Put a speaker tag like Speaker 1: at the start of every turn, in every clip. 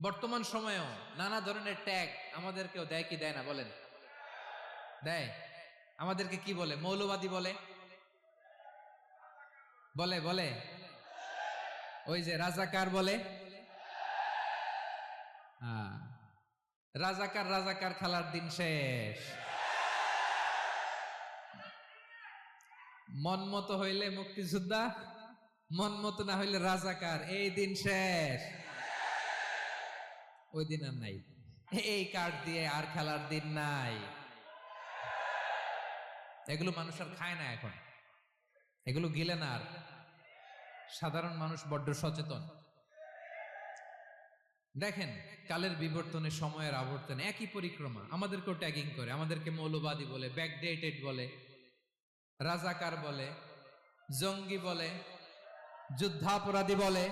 Speaker 1: বর্তমান সময়েও নানা ধরনের ট্যাগ আমাদেরকেও দেয় কি দেয় না বলেন? দেয়। আমাদেরকে কি বলে? মৌলবাদী বলে, বলে বলে ওই যে রাজাকার বলে। হ্যাঁ, রাজাকার রাজাকার খেলার দিন শেষ। মন মতো হইলে মুক্তিযোদ্ধা, মন মতো না হইলে রাজাকার, এই দিন শেষ। ওই দিন আর নাই, এই কার্ড দিয়ে আর খেলার দিন নাই। এগুলো মানুষ আর খায় না এখন, এগুলো গিলে না আর। সাধারণ মানুষ বড্ড সচেতন। দেখেন, কালের বিবর্তনে, সময়ের আবর্তনে একই পরিক্রমা আমাদেরকেও ট্যাগিং করে, আমাদেরকে মৌলবাদী বলে, ব্যাকডেটেড বলে, রাজাকার বলে, জঙ্গি বলে, যুদ্ধাপরাধী বলে।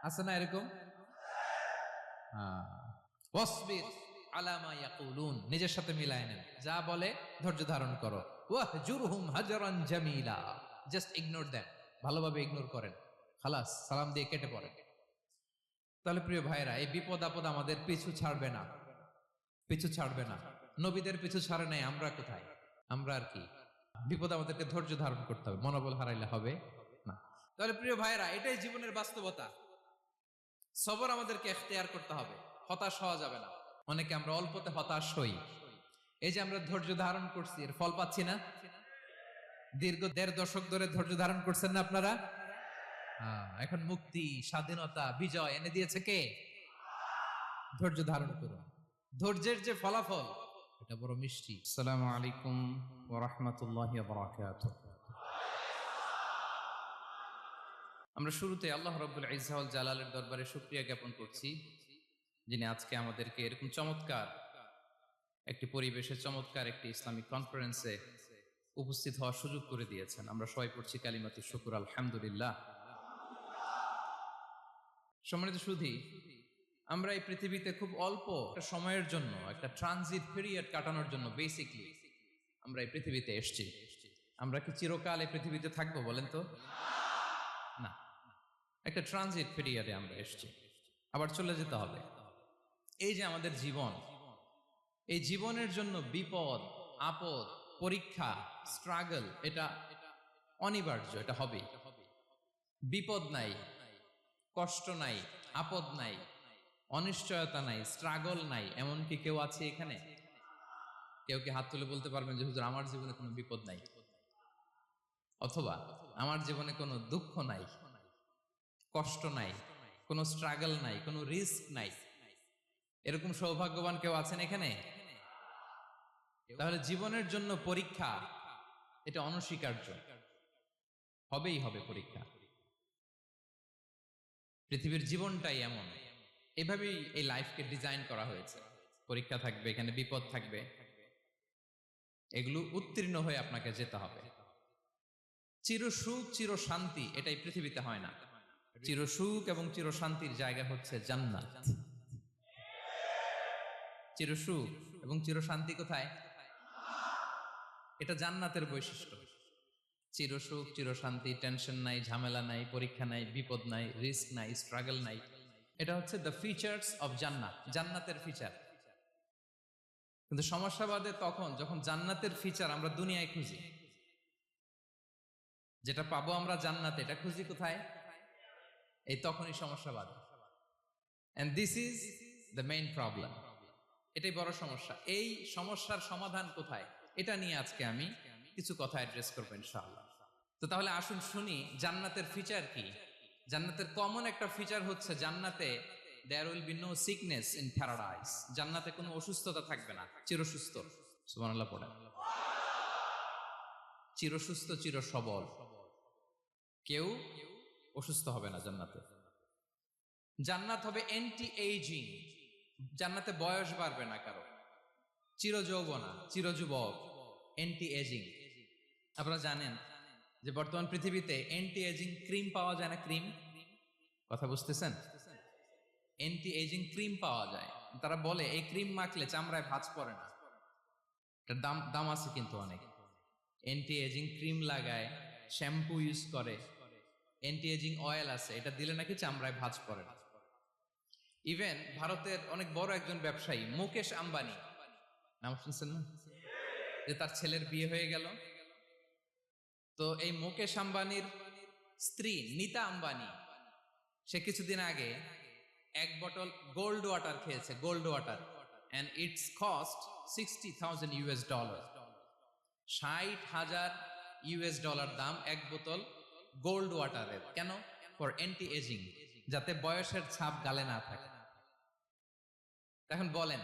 Speaker 1: আছে না এরকম? ওয়াসবির আলা মা ইয়াকুলুন, নিজের সাথে মিলায় নেন, যা বলে ধৈর্য ধারণ করো। ওয়াহজুরহুম হাজরান জামিলা, জাস্ট ইগনোর দেম, ভালোভাবে ইগনোর করেন, খালাস, সালাম দিয়ে কেটে পড়েন। তাহলে প্রিয় ভাইরা, এই বিপদ আপদ আমাদের পিছু ছাড়বে না, পিছু ছাড়বে না। নবীদের পিছু ছাড়ে নাই, আমরা কোথায়? আমরা আর কি? বিপদ আমাদেরকে ধৈর্য ধারণ করতে হবে, মনোবল হারাইলে হবে না। তাহলে প্রিয় ভাইরা, এটাই জীবনের বাস্তবতা। সবর আমাদেরকে এখতিয়ার করতে হবে, হতাশ হওয়া যাবে না। অনেকে আমরা অল্পতে হতাশ হই। এই যে আমরা ধৈর্য ধারণ করছি, এর ফল পাচ্ছি না। দীর্ঘ 1.5 দশক ধরে ধৈর্য ধারণ করছেন না আপনারা? এখন মুক্তি, স্বাধীনতা, বিজয় এনে দিয়েছে কে? ধৈর্য ধারণ করুন। ধৈর্যের যে ফলাফল, এটা বড় মিষ্টি।
Speaker 2: আসসালামু আলাইকুম ওয়া রাহমাতুল্লাহি ওয়া বারাকাতুহু। আমরা শুরুতে আল্লাহ রাব্বুল ইজ্জা ওয়াল জালালের দরবারে শুকরিয়া জ্ঞাপন করছি, যিনি আজকে আমাদেরকে এরকম চমৎকার একটি পরিবেশে, চমৎকার একটি ইসলামিক কনফারেন্সে উপস্থিত হওয়ার সুযোগ করে দিয়েছেন। আমরা সবাই পড়ছি কালিমাতুশ শুকর, আলহামদুলিল্লাহ। সম্মানিত সুধী, আমরা এই পৃথিবীতে খুব অল্প একটা সময়ের জন্য, একটা ট্রানজিট পিরিয়ড কাটানোর জন্য বেসিকলি আমরা এই পৃথিবীতে এসেছি। আমরা কি চিরকাল এই পৃথিবীতে থাকবো বলেন তো? না, একটা ট্রানজিট পিরিয়ডে আমরা এসেছি, আবার চলে যেতে হবে। এই যে আমাদের জীবন, এই জীবনের জন্য বিপদ আপদ, পরীক্ষা, স্ট্রাগল, এটা অনিবার্য, এটা হবেই। বিপদ নাই, কষ্ট নাই, আপদ নাই, অনিশ্চয়তা নাই, স্ট্রাগল নাই, এমন কি কেউ আছে এখানে? কেউ কি হাত তুলে বলতে পারবেন যে হুজুর আমার জীবনে কোনো বিপদ নাই, অথবা আমার জীবনে কোনো দুঃখ নাই, কষ্ট নাই, কোনো স্ট্রাগল নাই, কোনো রিস্ক নাই? এরকম সৌভাগ্যবান কেউ আছেন এখানে? তাহলে জীবনের জন্য পরীক্ষা, এটা অনস্বীকার্য, হবেই হবে পরীক্ষা। পৃথিবীর জীবনটাই এমন, এভাবেই এই লাইফকে ডিজাইন করা হয়েছে। পরীক্ষা থাকবে, এখানে বিপদ থাকবে, এগুলো উত্তীর্ণ হয়ে আপনাকে যেতে হবে। চির সুখ, চির শান্তি, এটাই পৃথিবীতে হয় না। চির সুখ এবং চির শান্তির জায়গা হচ্ছে জান্নাত। চির সুখ এবং চির শান্তি কোথায়? এটা জান্নাতের বৈশিষ্ট্য। চির সুখ, চির শান্তি, টেনশন নাই, ঝামেলা নাই, পরীক্ষা নাই, বিপদ নাই, রিস্ক নাই, স্ট্রাগল নাই। এটা হচ্ছে দ্য ফিচার্স অফ জান্নাত, জান্নাতের ফিচার। কিন্তু সমস্যা বাদে তখন যখন জান্নাতের ফিচার আমরা দুনিয়ায় খুঁজি। যেটা পাবো আমরা জান্নাতে, এটা খুঁজি কোথায়? এই তখনই সমস্যা বাদে। And this is the main problem. এটাই বড় সমস্যা। এই সমস্যার সমাধান কোথায়, এটা নিয়ে আজকে আমি কিছু কথা অ্যাড্রেস করবো ইনশাআল্লাহ। তো তাহলে আসুন শুনি জান্নাতের ফিচার কি। জান্নাতের কমন একটা ফিচার হচ্ছে জান্নাতে there will be no sickness in paradise. জান্নাতে কোনো অসুস্থতা থাকবে না, চিরসুস্থ। সুবহানাল্লাহ পড়েন। চিরসুস্থ, চির সবল, কেউ অসুস্থ হবে না জান্নাতে। জান্নাত হবে অ্যান্টি এইজিং, জান্নাতে বয়স বাড়বে না কারো। চির যৌবনা, চির যুবক, অ্যান্টি এজিং। আপনারা জানেন যে বর্তমান পৃথিবীতে অ্যান্টি এজিং ক্রিম পাওয়া যায় না? ক্রিম, কথা বুঝতেছেন? অ্যান্টি এজিং ক্রিম পাওয়া যায়। তারা বলে এই ক্রিম মাখলে চামড়ায় ভাঁজ পড়ে না। এটার দাম দাম আছে কিন্তু অনেক। অ্যান্টি এজিং ক্রিম লাগায়, শ্যাম্পু ইউজ করে, অ্যান্টি এজিং অয়েল আছে, এটা দিলে নাকি চামড়ায় ভাঁজ পড়ে না। ইভেন ভারতের অনেক বড় একজন ব্যবসায়ী মুকেশ আম্বানি, নাম শুনছেন না, যে তার ছেলের বিয়ে হয়ে গেল। তো এই মুকেশ আম্বানির স্ত্রী নীতা আম্বানি, সে কিছুদিন আগে এক বটল গোল্ড ওয়াটার খেয়েছে, gold water, and it's cost $60,000। $60,000 দাম এক বোতল গোল্ড ওয়াটারের। কেন? ফর অ্যান্টি এজিং, যাতে বয়সের ছাপ গালে না থাকে। এখন বলেন,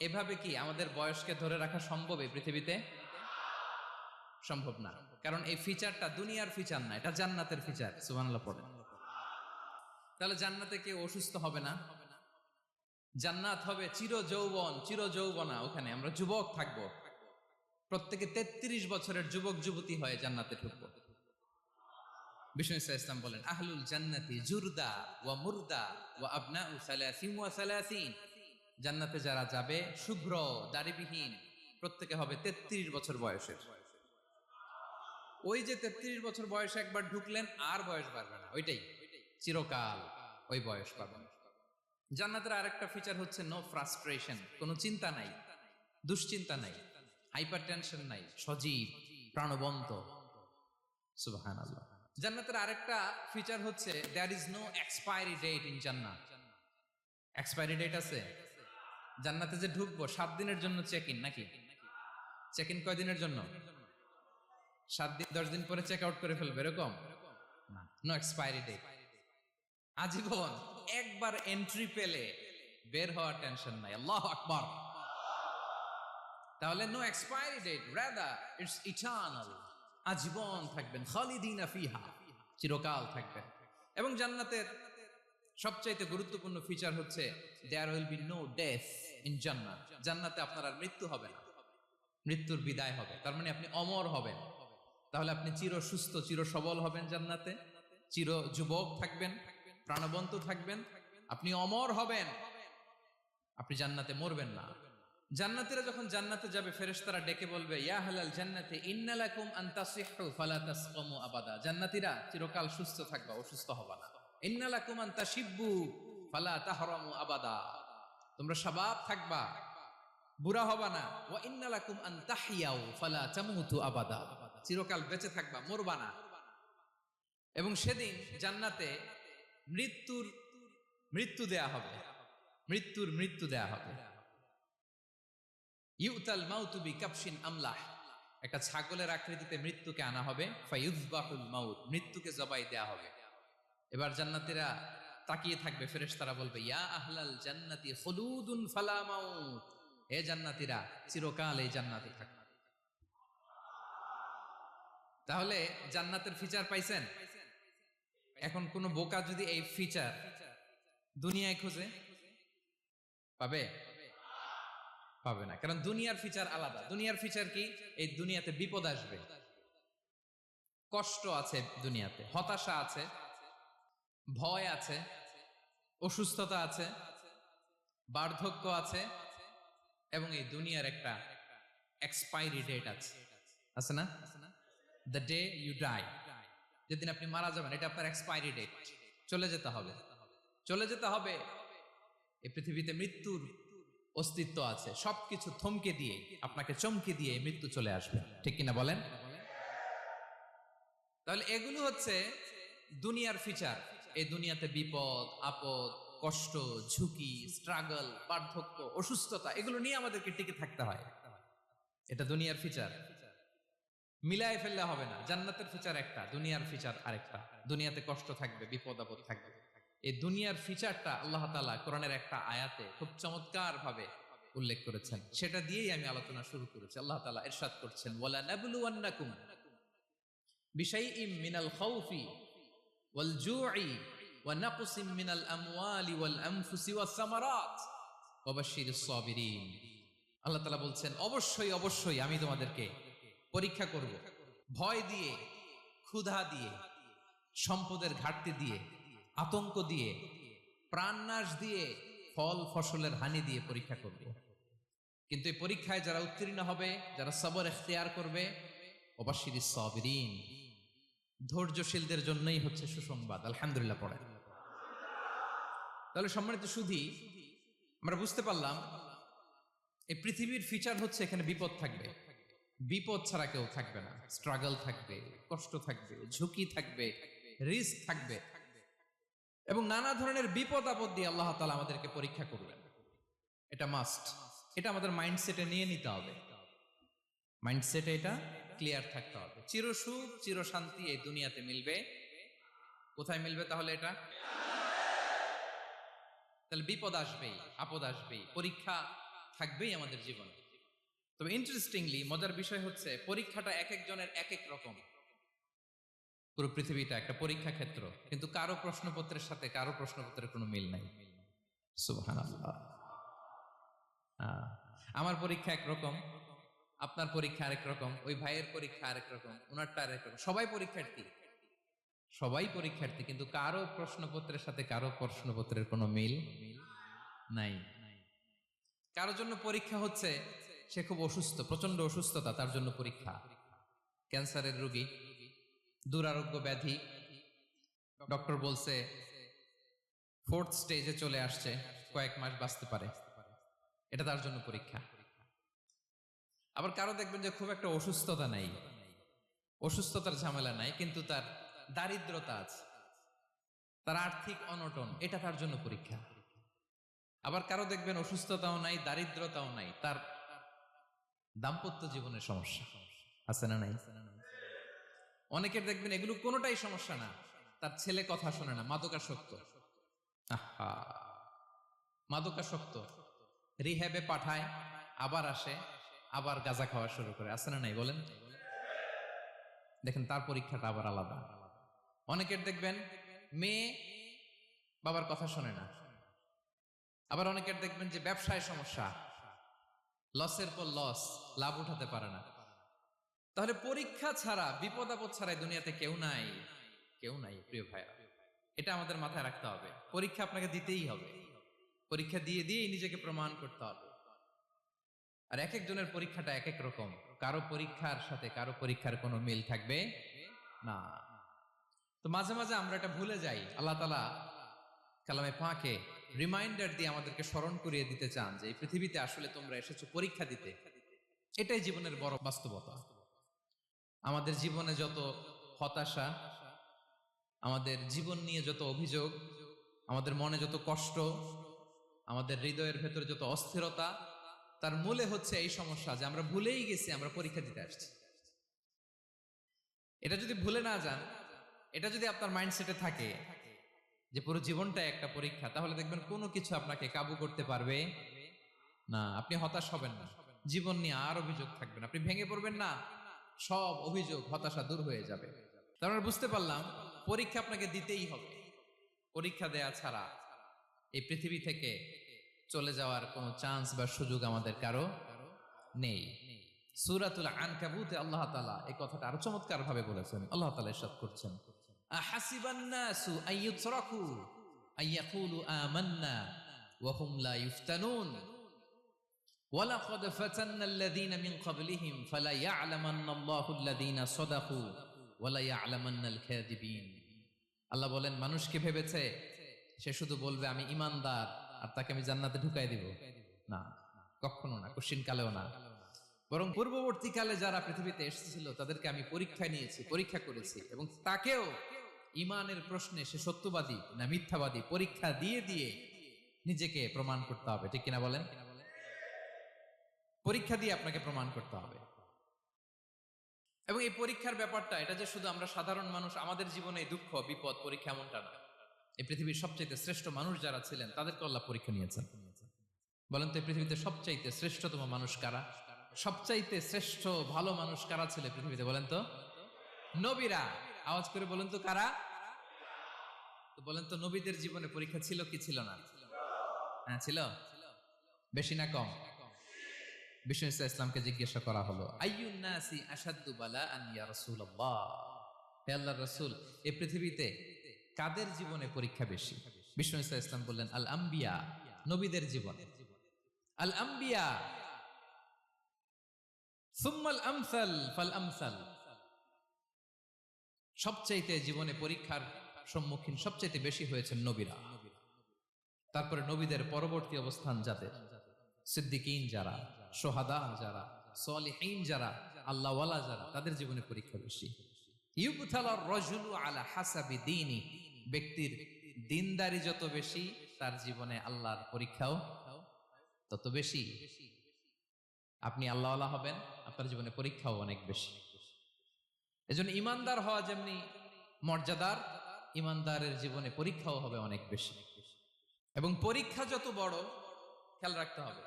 Speaker 2: এভাবে কি আমাদের বয়সকে ধরে রাখা সম্ভব এই পৃথিবীতে? সম্ভব না, কারণ এই ফিচারটা দুনিয়ার ফিচার না, এটা জান্নাতের ফিচার। সুবহানাল্লাহ পড়েন। তাহলে জান্নাতে কেউ অসুস্থ হবে না, জান্নাত হবে চির যৌবন, চির যৌবনা। ওখানে আমরা যুবক থাকবো, প্রত্যেকে 33 বছরের যুবক যুবতী হয়ে জান্নাতে ঢুকবো। বিষ্ণু ইসলাম বলেন, আহলুল জান্নাতি জুরদা ওয়া মুরদা ওয়া আবনাউ সালাসিন ওয়া সালাসিন। জান্নাতে যারা যাবে শুভ্র দাড়িবিহীন, প্রত্যেকে হবে 33 বছর বয়সের। ওই যে 33 বছর বয়সে একবার ঢুকলেন, আর বয়স বাড়বে না, ওইটাই চিরকাল ওই বয়স পাবেন। জান্নাতের আরেকটা ফিচার হচ্ছে নো ফ্রাস্ট্রেশন, কোনো চিন্তা নাই, দুশ্চিন্তা নাই, হাইপার টেনশন নাই, সজীব প্রাণবন্ত। সুবহানাল্লাহ। জান্নাতের আরেকটা ফিচার হচ্ছে there is no expiry date in Jannat. Expiry date আছে? জান্নাতে যে ঢুকবো 7 দিনের জন্য চেক ইন, নাকি চেক ইন কয় দিনের জন্য? 7 দিন, 10 দিন পরে চেক আউট করে ফেলবে, এরকম না। নো এক্সপায়ারি ডেট, আজীবন। একবার এন্ট্রি পেলে বের হওয়ার টেনশন নাই। আল্লাহু আকবার। তাহলে no expiry date, rather it's eternal, আজীবন থাকবেন, খালিদিনা ফিহা, চিরকাল থাকবেন। এবং জান্নাতের সবচাইতে গুরুত্বপূর্ণ ফিচার হচ্ছে there will be no death in Jannat. জান্নাতে আপনার আর মৃত্যু হবে না, মৃত্যুর বিদায় হবে। তার মানে আপনি অমর হবেন। তাহলে আপনি চির সুস্থ, চির সবল হবেন জান্নাতে, চির যুবক থাকবেন, প্রাণবন্ত থাকবেন, আপনি অমর হবেন, আপনি জান্নাতে মরবেন না। জান্নাতীরা যখন জান্নাতে যাবে, ফেরেশতারা ডেকে বলবে, ইয়া আহলাল জান্নাতি ইন্না লাকুম আন তাসিহু ফালা তাসকামু আবাদা। জান্নাতীরা চিরকাল সুস্থ থাকবা, অসুস্থ হবা না। ইন্না লাকুম আন তাশিব্বু ফালা তাহরামু আবাদা, তোমরা শাবাব থাকবা, বুড়া হবা না। ওয়া ইন্না লাকুম আন তাহইয়াউ ফালা তামুতু আবাদা, চিরকাল বেঁচে থাকবা, মরবা না। এবং সেদিন জান্নাতে মৃত্যু দেয়া হবে, মৃত্যু দেয়া হবে। ইউতাল মাউতু বিকাবশিন আমলাহ, একটা ছাগলের আকৃতিতে মৃত্যুকে আনা হবে। ফায়ুযবাহুল মাউত, মৃত্যুকে জবাই দেয়া হবে। এবার জান্নাতীরা তাকিয়ে থাকবে, ফেরেশতারা বলবে, ইয়া আহলাল জান্নাতি খুলুদুন ফালা মাউত, হে জান্নাতীরা চিরকাল এই জান্নাতে থাকবে। তাহলে জান্নাতের ফিচার পাইছেন? এখন কোন বোকা যদি এই ফিচার দুনিয়ায় খোঁজে, পাবে? পাবে না, কারণ দুনিয়ার ফিচার আলাদা। দুনিয়ার ফিচার কি? এই দুনিয়াতে বিপদ আসবে, কষ্ট আছে দুনিয়াতে, হতাশা আছে, ভয় আছে, অসুস্থতা আছে, বার্ধক্য আছে, এবং এই দুনিয়ার একটা এক্সপায়ারি ডেট আছে না? দ্য ডে ইউ ডাই, যেদিন আপনি মারা যাবেন, এটা আপনার এক্সপায়ারি ডেট। চলে যেতে হবে, চলে যেতে হবে। এই পৃথিবীতে মৃত্যুর অস্তিত্ব আছে, সবকিছু থমকে দিয়ে, আপনাকে চমকে দিয়ে মৃত্যু চলে আসবে, ঠিক কিনা বলেন? তাহলে এগুলো হচ্ছে দুনিয়ার ফিচার। এই দুনিয়াতে বিপদ আপদ, কষ্ট, ঝুঁকি, স্ট্রাগল, বার্ধক্য, অসুস্থতা, এগুলো নিয়ে আমাদেরকে টিকে থাকতে হয়। এটা দুনিয়ার ফিচার, মিলায় ফেললে হবে না। জান্নাতের ফিচার একটা, দুনিয়ার ফিচার আরেকটা। দুনিয়াতে কষ্ট থাকবে, বিপদ আপদ থাকবে। এই দুনিয়ার ফিচারটা আল্লাহ তাআলা কোরআনের একটা আয়াতে খুব চমৎকার ভাবে উল্লেখ করেছেন, সেটা দিয়েই আমি আলোচনা শুরু করেছি। আল্লাহ তাআলা ইরশাদ করছেন, ওয়ালা নাবলুওয়ান্নাকুম বিশাইইম মিনাল খাউফি ওয়াল জুই ওয়া নাকসিম মিনাল আমওয়ালি ওয়াল আনফুসি ওয়াস সামারাত ওয়া বাশশিরিস সাবিরিন। আল্লাহ তাআলা বলছেন, অবশ্যই অবশ্যই আমি তোমাদেরকে পরীক্ষা করব, ভয় দিয়ে, ক্ষুধা দিয়ে, সম্পদের ঘাটতি দিয়ে, আতঙ্ক দিয়ে, প্রাণনাশ দিয়ে, ফল ফসলের হানি দিয়ে পরীক্ষা করব। কিন্তু এই পরীক্ষায় যারা উত্তীর্ণ হবে, যারা সবর ইখতিয়ার করবে, ওয়াবাশশিরিস সাবিরিন, ধৈর্যশীলদের জন্যই হচ্ছে সুসংবাদ। আলহামদুলিল্লাহ পড়ে। তাহলে সম্মানিত সুধী, আমরা বুঝতে পারলাম এই পৃথিবীর ফিচার হচ্ছে এখানে বিপদ থাকবে, বিপদ ছাড়া কেউ থাকবে না। স্ট্রাগল থাকবে, কষ্ট থাকবে, ঝুঁকি থাকবে, রিস্ক থাকবে, এবং নানা ধরনের বিপদ আপদ দিয়ে আল্লাহ তাআলা আমাদেরকে পরীক্ষা করবেন। এটা মাস্ট, এটা আমাদের মাইন্ডসেটে নিয়ে নিতে হবে। মাইন্ডসেটে এটা ক্লিয়ার থাকতে হবে। চিরসুখ চিরশান্তি এই দুনিয়াতে মিলবে, কোথায় মিলবে তাহলে এটা? তাহলে বিপদ আসবেই, আপদ আসবেই, পরীক্ষা থাকবেই আমাদের জীবনে। তবে ইন্টারেস্টিংলি মজার বিষয় হচ্ছে পরীক্ষাটা এক একজনের এক এক রকম। পুরো পৃথিবীটা একটা পরীক্ষা ক্ষেত্র, কিন্তু কারো প্রশ্নপত্রের সাথে কারো প্রশ্নপত্রের কোনো মিল নাই। সুবহানাল্লাহ। আমার পরীক্ষা একরকম, আপনার পরীক্ষা আরেক রকম, ওই ভাইয়ের পরীক্ষা আরেক রকম, ওনারটা আরেক রকম। সবাই পরীক্ষার্থী, সবাই পরীক্ষার্থী, কিন্তু কারো প্রশ্নপত্রের সাথে কারো প্রশ্নপত্রের কোনো মিল নাই। কারো জন্য পরীক্ষা হচ্ছে সে খুব অসুস্থ, প্রচন্ড অসুস্থতা, তার জন্য পরীক্ষা। ক্যান্সারের রোগী, দুরারোগ্য ব্যাধি, ডক্টর বলছে 4th স্টেজে চলে আসছে, কয়েক মাস বাঁচতে পারে, এটা তার জন্য পরীক্ষা। আবার কারো দেখবেন যে খুব একটা অসুস্থতা নাই, অসুস্থতার ঝামেলা নাই, কিন্তু তার দারিদ্রতা আছে, তার আর্থিক অনটন, এটা তার জন্য পরীক্ষা। আবার কারো দেখবেন অসুস্থতাও নাই, দারিদ্রতাও নাই, তার দাম্পত্য জীবনের সমস্যা আছে না নাই? অনেকের দেখবেন এগুলো কোনোটাই সমস্যা না, তার ছেলে কথা শোনে না, মাদকাসক্ত। আহা, মাদকাসক্ত, রিহ্যাবে পাঠায়, আবার আসে, আবার গাঁজা খাওয়া শুরু করে, আছে না নাই বলেন? দেখেন তার পরীক্ষাটা আবার আলাদা। অনেকের দেখবেন মেয়ে বাবার কথা শোনে না। আবার অনেকের দেখবেন যে ব্যবসায় সমস্যা, লসের পর লস, লাভ উঠাতে পারে না। তাহলে পরীক্ষা ছাড়া, বিপদ আপদ ছাড়া দুনিয়াতে কেউ নাই, কেউ নাই প্রিয় ভাইরা। এটা আমাদের মাথায় রাখতে হবে। পরীক্ষা আপনাকে দিতেই হবে, পরীক্ষা দিয়ে দিয়েই নিজেকে প্রমাণ করতে হবে। আর এক একজনের পরীক্ষাটা এক এক রকম, কারো পরীক্ষার সাথে কারো পরীক্ষার কোনো মিল থাকবে না। তো মাঝে মাঝে আমরা এটা ভুলে যাই। আল্লাহ তাআলা কালামে পাকে রিমাইন্ডার দিয়ে আমাদেরকে স্মরণ করিয়ে দিতে চান যে এই পৃথিবীতে আসলে তোমরা এসেছো পরীক্ষা দিতে। এটাই জীবনের বড় বাস্তবতা। আমাদের জীবনে যত হতাশা, আমাদের জীবন নিয়ে যত অভিযোগ, আমাদের মনে যত কষ্ট, আমাদের হৃদয়ের ভেতরে যত অস্থিরতা, তার মূলে হচ্ছে এই সমস্যা যে আমরা ভুলেই গেছি আমরা পরীক্ষা দিতে আসছি। এটা যদি ভুলে না যান, এটা যদি আপনার মাইন্ডসেটে থাকে যে পুরো জীবনটা একটা পরীক্ষা, তাহলে দেখবেন কোনো কিছু আপনাকে কাবু করতে পারবে না। আপনি হতাশ হবেন না, জীবন নিয়ে আর অভিযোগ থাকবে না, আপনি ভেঙে পড়বেন না, সব অভিযোগ হতাশা দূর হয়ে যাবে। তার মানে বুঝতে পারলাম পরীক্ষা আপনাকে দিতেই হবে। পরীক্ষা দেয়া ছাড়া এই পৃথিবী থেকে চলে যাওয়ার কোনো চান্স বা সুযোগ আমাদের কারো নেই। সূরাতুল আনকাবুতে আল্লাহ তাআলা এই কথাটা আরো চমৎকার ভাবে বলেছেন। আল্লাহ তাআলা ইরশাদ করছেন, আহাসিবান নাসু আইয়ুতরাকু আইয়াকুলু আমান্না ওয়া হুম লা ইফতানুন ওয়ালাকাদ ফাতান্নাল্লাযীনা মিন ক্বাবলিহিম ফালা ইয়া'লামান্নাল্লাহু আল্লাযীনা সাদাকু ওয়া লা ইয়া'লামান্নাল কাযিবিন। আল্লাহ বলেন, মানুষ কি ভেবেছে সে শুধু বলবে আমি ঈমানদার আর তাকে আমি জান্নাতে ঢুকাই দিব? না, কখনো না, কোশ্চিন কালেও না। বরং পূর্ববর্তীকালে যারা পৃথিবীতে এসেছিল তাদেরকে আমি পরীক্ষা নিয়েছি, পরীক্ষা করেছি, এবং তাকেও ঈমানের প্রশ্নে সে সত্যবাদী না মিথ্যাবাদী পরীক্ষা দিয়ে দিয়ে নিজেকে প্রমাণ করতে হবে। ঠিক কিনা বলেন? পরীক্ষা দিয়ে আপনাকে প্রমাণ করতে হবে। এবং এই পরীক্ষার ব্যাপারটা, এটা যে শুধু আমরা সাধারণ মানুষ আমাদের জীবনে দুঃখ বিপদ পরীক্ষা এমনটা না। এই পৃথিবীর সবচাইতে শ্রেষ্ঠ মানুষ যারা ছিলেন তাদেরকে আল্লাহ পরীক্ষা নিয়েছেন। বলেন তো এই পৃথিবীতে সবচাইতে শ্রেষ্ঠতম মানুষ কারা? সবচাইতে শ্রেষ্ঠ ভালো মানুষ কারা ছিল পৃথিবীতে? বলেন তো। নবীরা। আওয়াজ করে বলেন তো কারা? তো বলেন তো নবীদের জীবনে পরীক্ষা ছিল কি ছিল না? হ্যাঁ ছিল। বেশি না কম? বিষ্ণু ইসলামকে জিজ্ঞাসা করা হলো, আইয়ুন নাসি আশাদ্দু বালাআন ইয়া রাসূলুল্লাহ, হে আল্লাহর রাসূল, এই পৃথিবীতে কাদের জীবনে পরীক্ষা বেশি? বিষ্ণু ইসলাম বললেন, আল আম্বিয়া, নবীদের জীবন। আল আম্বিয়া সুম্মাল আমসাল ফাল আমসাল, সবচাইতে জীবনে পরীক্ষার সম্মুখীন সবচাইতে বেশি হয়েছেন নবীরা।
Speaker 1: তারপরে নবীদের পরবর্তী অবস্থান যাদের, সিদ্দিকিন যারা, সোহাদা যারা, সলিহিন যারা, আল্লাহওয়ালা যারা, তাদের জীবনে পরীক্ষা বেশি। ইউবতালার রাজুলু আলা হাসাবি দীনি, ব্যক্তির দিনদারি যত বেশি তার জীবনে আল্লাহর পরীক্ষাও তত বেশি। আপনি আল্লাহওয়ালা হবেন, আপনার জীবনে পরীক্ষাও অনেক বেশি। এজন্য ইমানদার হওয়া যেমনি মর্যাদার, ইমানদারের জীবনে পরীক্ষাও হবে অনেক বেশি। এবং পরীক্ষা যত বড়, খেয়াল রাখতে হবে,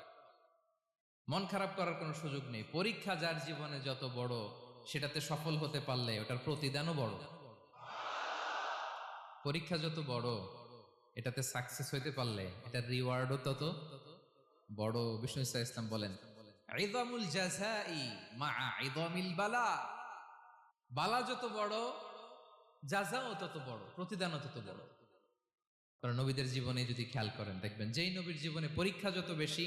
Speaker 1: মন খারাপ করার কোনো সুযোগ নেই। পরীক্ষা যার জীবনে যত বড়, সেটাতে সফল হতে পারলে ওটার প্রতিদানও বড়। পরীক্ষা যত বড়, এটাতে সাকসেস হইতে পারলে এটার রিওয়ার্ডও তত বড়। বিষ্ণু ইসলাম বলেন, ইযামুল জাযাই মাআ ইযামিল বালা, বালা যত বড় জাযাও তত বড়, প্রতিদানও তত বড়। কারণ নবীদের জীবনে যদি খেয়াল করেন, দেখবেন যেই নবীর জীবনে পরীক্ষা যত বেশি,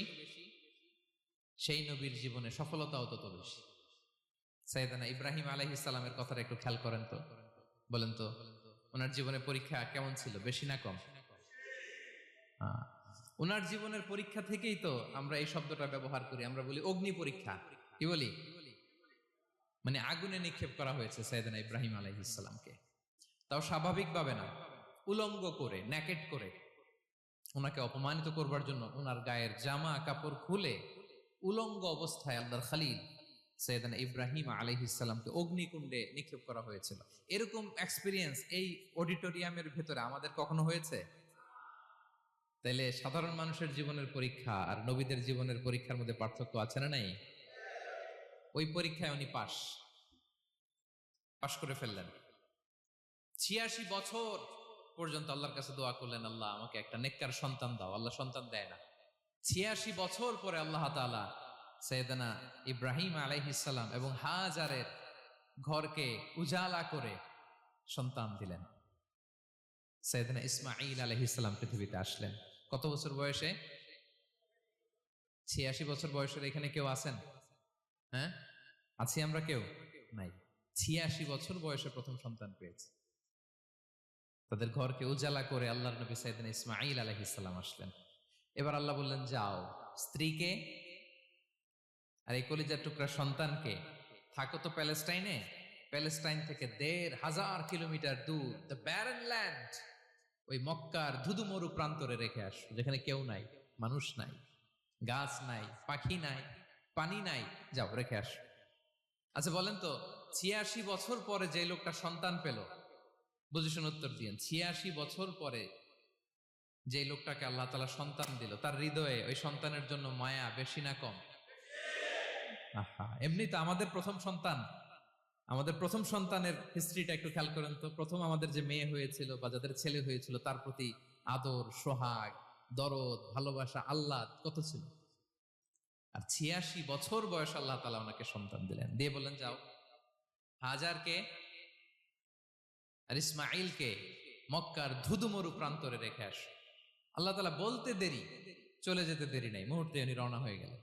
Speaker 1: সেই নবীর জীবনে সফলতাও তত বেশি। সাইয়েদনা ইব্রাহিম আলাইহিস সালামের কথাটা একটু খেয়াল করেন তো, বলেন তো ওনার জীবনে পরীক্ষা কেমন ছিল, বেশি না কম? ওনার জীবনের পরীক্ষা থেকেই তো আমরা এই শব্দটা ব্যবহার করি, আমরা বলি অগ্নি পরীক্ষা। কি বলি? মানে আগুনে নিক্ষেপ করা হয়েছে সাইয়েদনা ইব্রাহিম আলাইহিস সালামকে, তাও স্বাভাবিকভাবে না, উলঙ্গ করে, ন্যাকেট করে ওনাকে অপমানিত করবার জন্য ওনার গায়ের জামা কাপড় খুলে উলঙ্গ অবস্থায় আল্লাহর খলিল সাইয়েদনা ইব্রাহিম আলাইহিস সালামকে অগ্নিকুণ্ডে নিক্ষেপ করা হয়েছিল। এরকম এক্সপেরিয়েন্স এই অডিটোরিয়ামের ভেতরে আমাদের কখনো হয়েছে? তাইলে সাধারণ মানুষের জীবনের পরীক্ষা আর নবীদের জীবনের পরীক্ষার মধ্যে পার্থক্য আছে না নাই? ওই পরীক্ষায় উনি পাশ করে ফেললেন। 86 বছর পর্যন্ত আল্লাহর কাছে দোয়া করলেন, আল্লাহ আমাকে একটা নেককার সন্তান দাও। আল্লাহ সন্তান দেয় না। 86 বছর পরে আল্লাহ তাআলা সাইয়েদনা ইব্রাহিম আলাইহিস সালাম এবং হাজারের ঘরকে উজালা করে সন্তান দিলেন। সাইয়েদনা ইসমাঈল আলাইহিস সালাম পৃথিবীতে আসলেন কত বছর বয়সে? 86 বছর বয়সের এখানে কেউ আছেন? হ্যাঁ, আছি আমরা? কেউ নাই। 86 বছর বয়সে প্রথম সন্তান পেয়েছে। তাদের ঘরকে উজালা করে আল্লাহর নবী সাইয়েদনা ইসমাঈল আলাইহিস সালাম আসলেন। এবার আল্লাহ বললেন, যাও স্ত্রীকে আর এই কলিজার টুকরা সন্তানকে, থাকো তো প্যালেস্টাইনে, প্যালেস্টাইন থেকে ১,৫০০ কিলোমিটার দূর, দ্য ব্যারেন ল্যান্ড, ওই মক্কার ধুধুমরু প্রান্তরে রেখে আসো, যেখানে কেউ নাই, মানুষ নাই, গাছ নাই, পাখি নাই, পানি নাই, যাও রেখে আসো। আচ্ছা বলেন তো, ৮৬ বছর পরে যে লোকটা সন্তান পেল, বুঝে শুনে উত্তর দিয়েন, ৮৬ বছর পরে যে লোকটাকে আল্লাহ তাআলা সন্তান দিল, তার হৃদয়ে ওই সন্তানের জন্য মায়া বেশি না কম? এমনি তো আমাদের প্রথম সন্তানের হিস্ট্রিটা একটু খেয়াল করেন তো। প্রথম আমাদের যে মেয়ে হয়েছিল বা যাদের ছেলে হয়েছিল, তার প্রতি আদর, সোহাগ, দরদ, ভালোবাসা, আল্লাহ কত ছিল। আর ৮৬ বছর বয়স আল্লাহ তাআলা ওনাকে সন্তান দিলেন, দিয়ে বললেন, যাও হাজারকে আর ইসমাঈলকে মক্কার ধুধুমরু প্রান্তরে রেখে আস। আল্লাহ তাআলা বলতে দেরি, চলে যেতে দেরি নাই, মুহূর্তে উনি রওনা হয়ে গেলেন।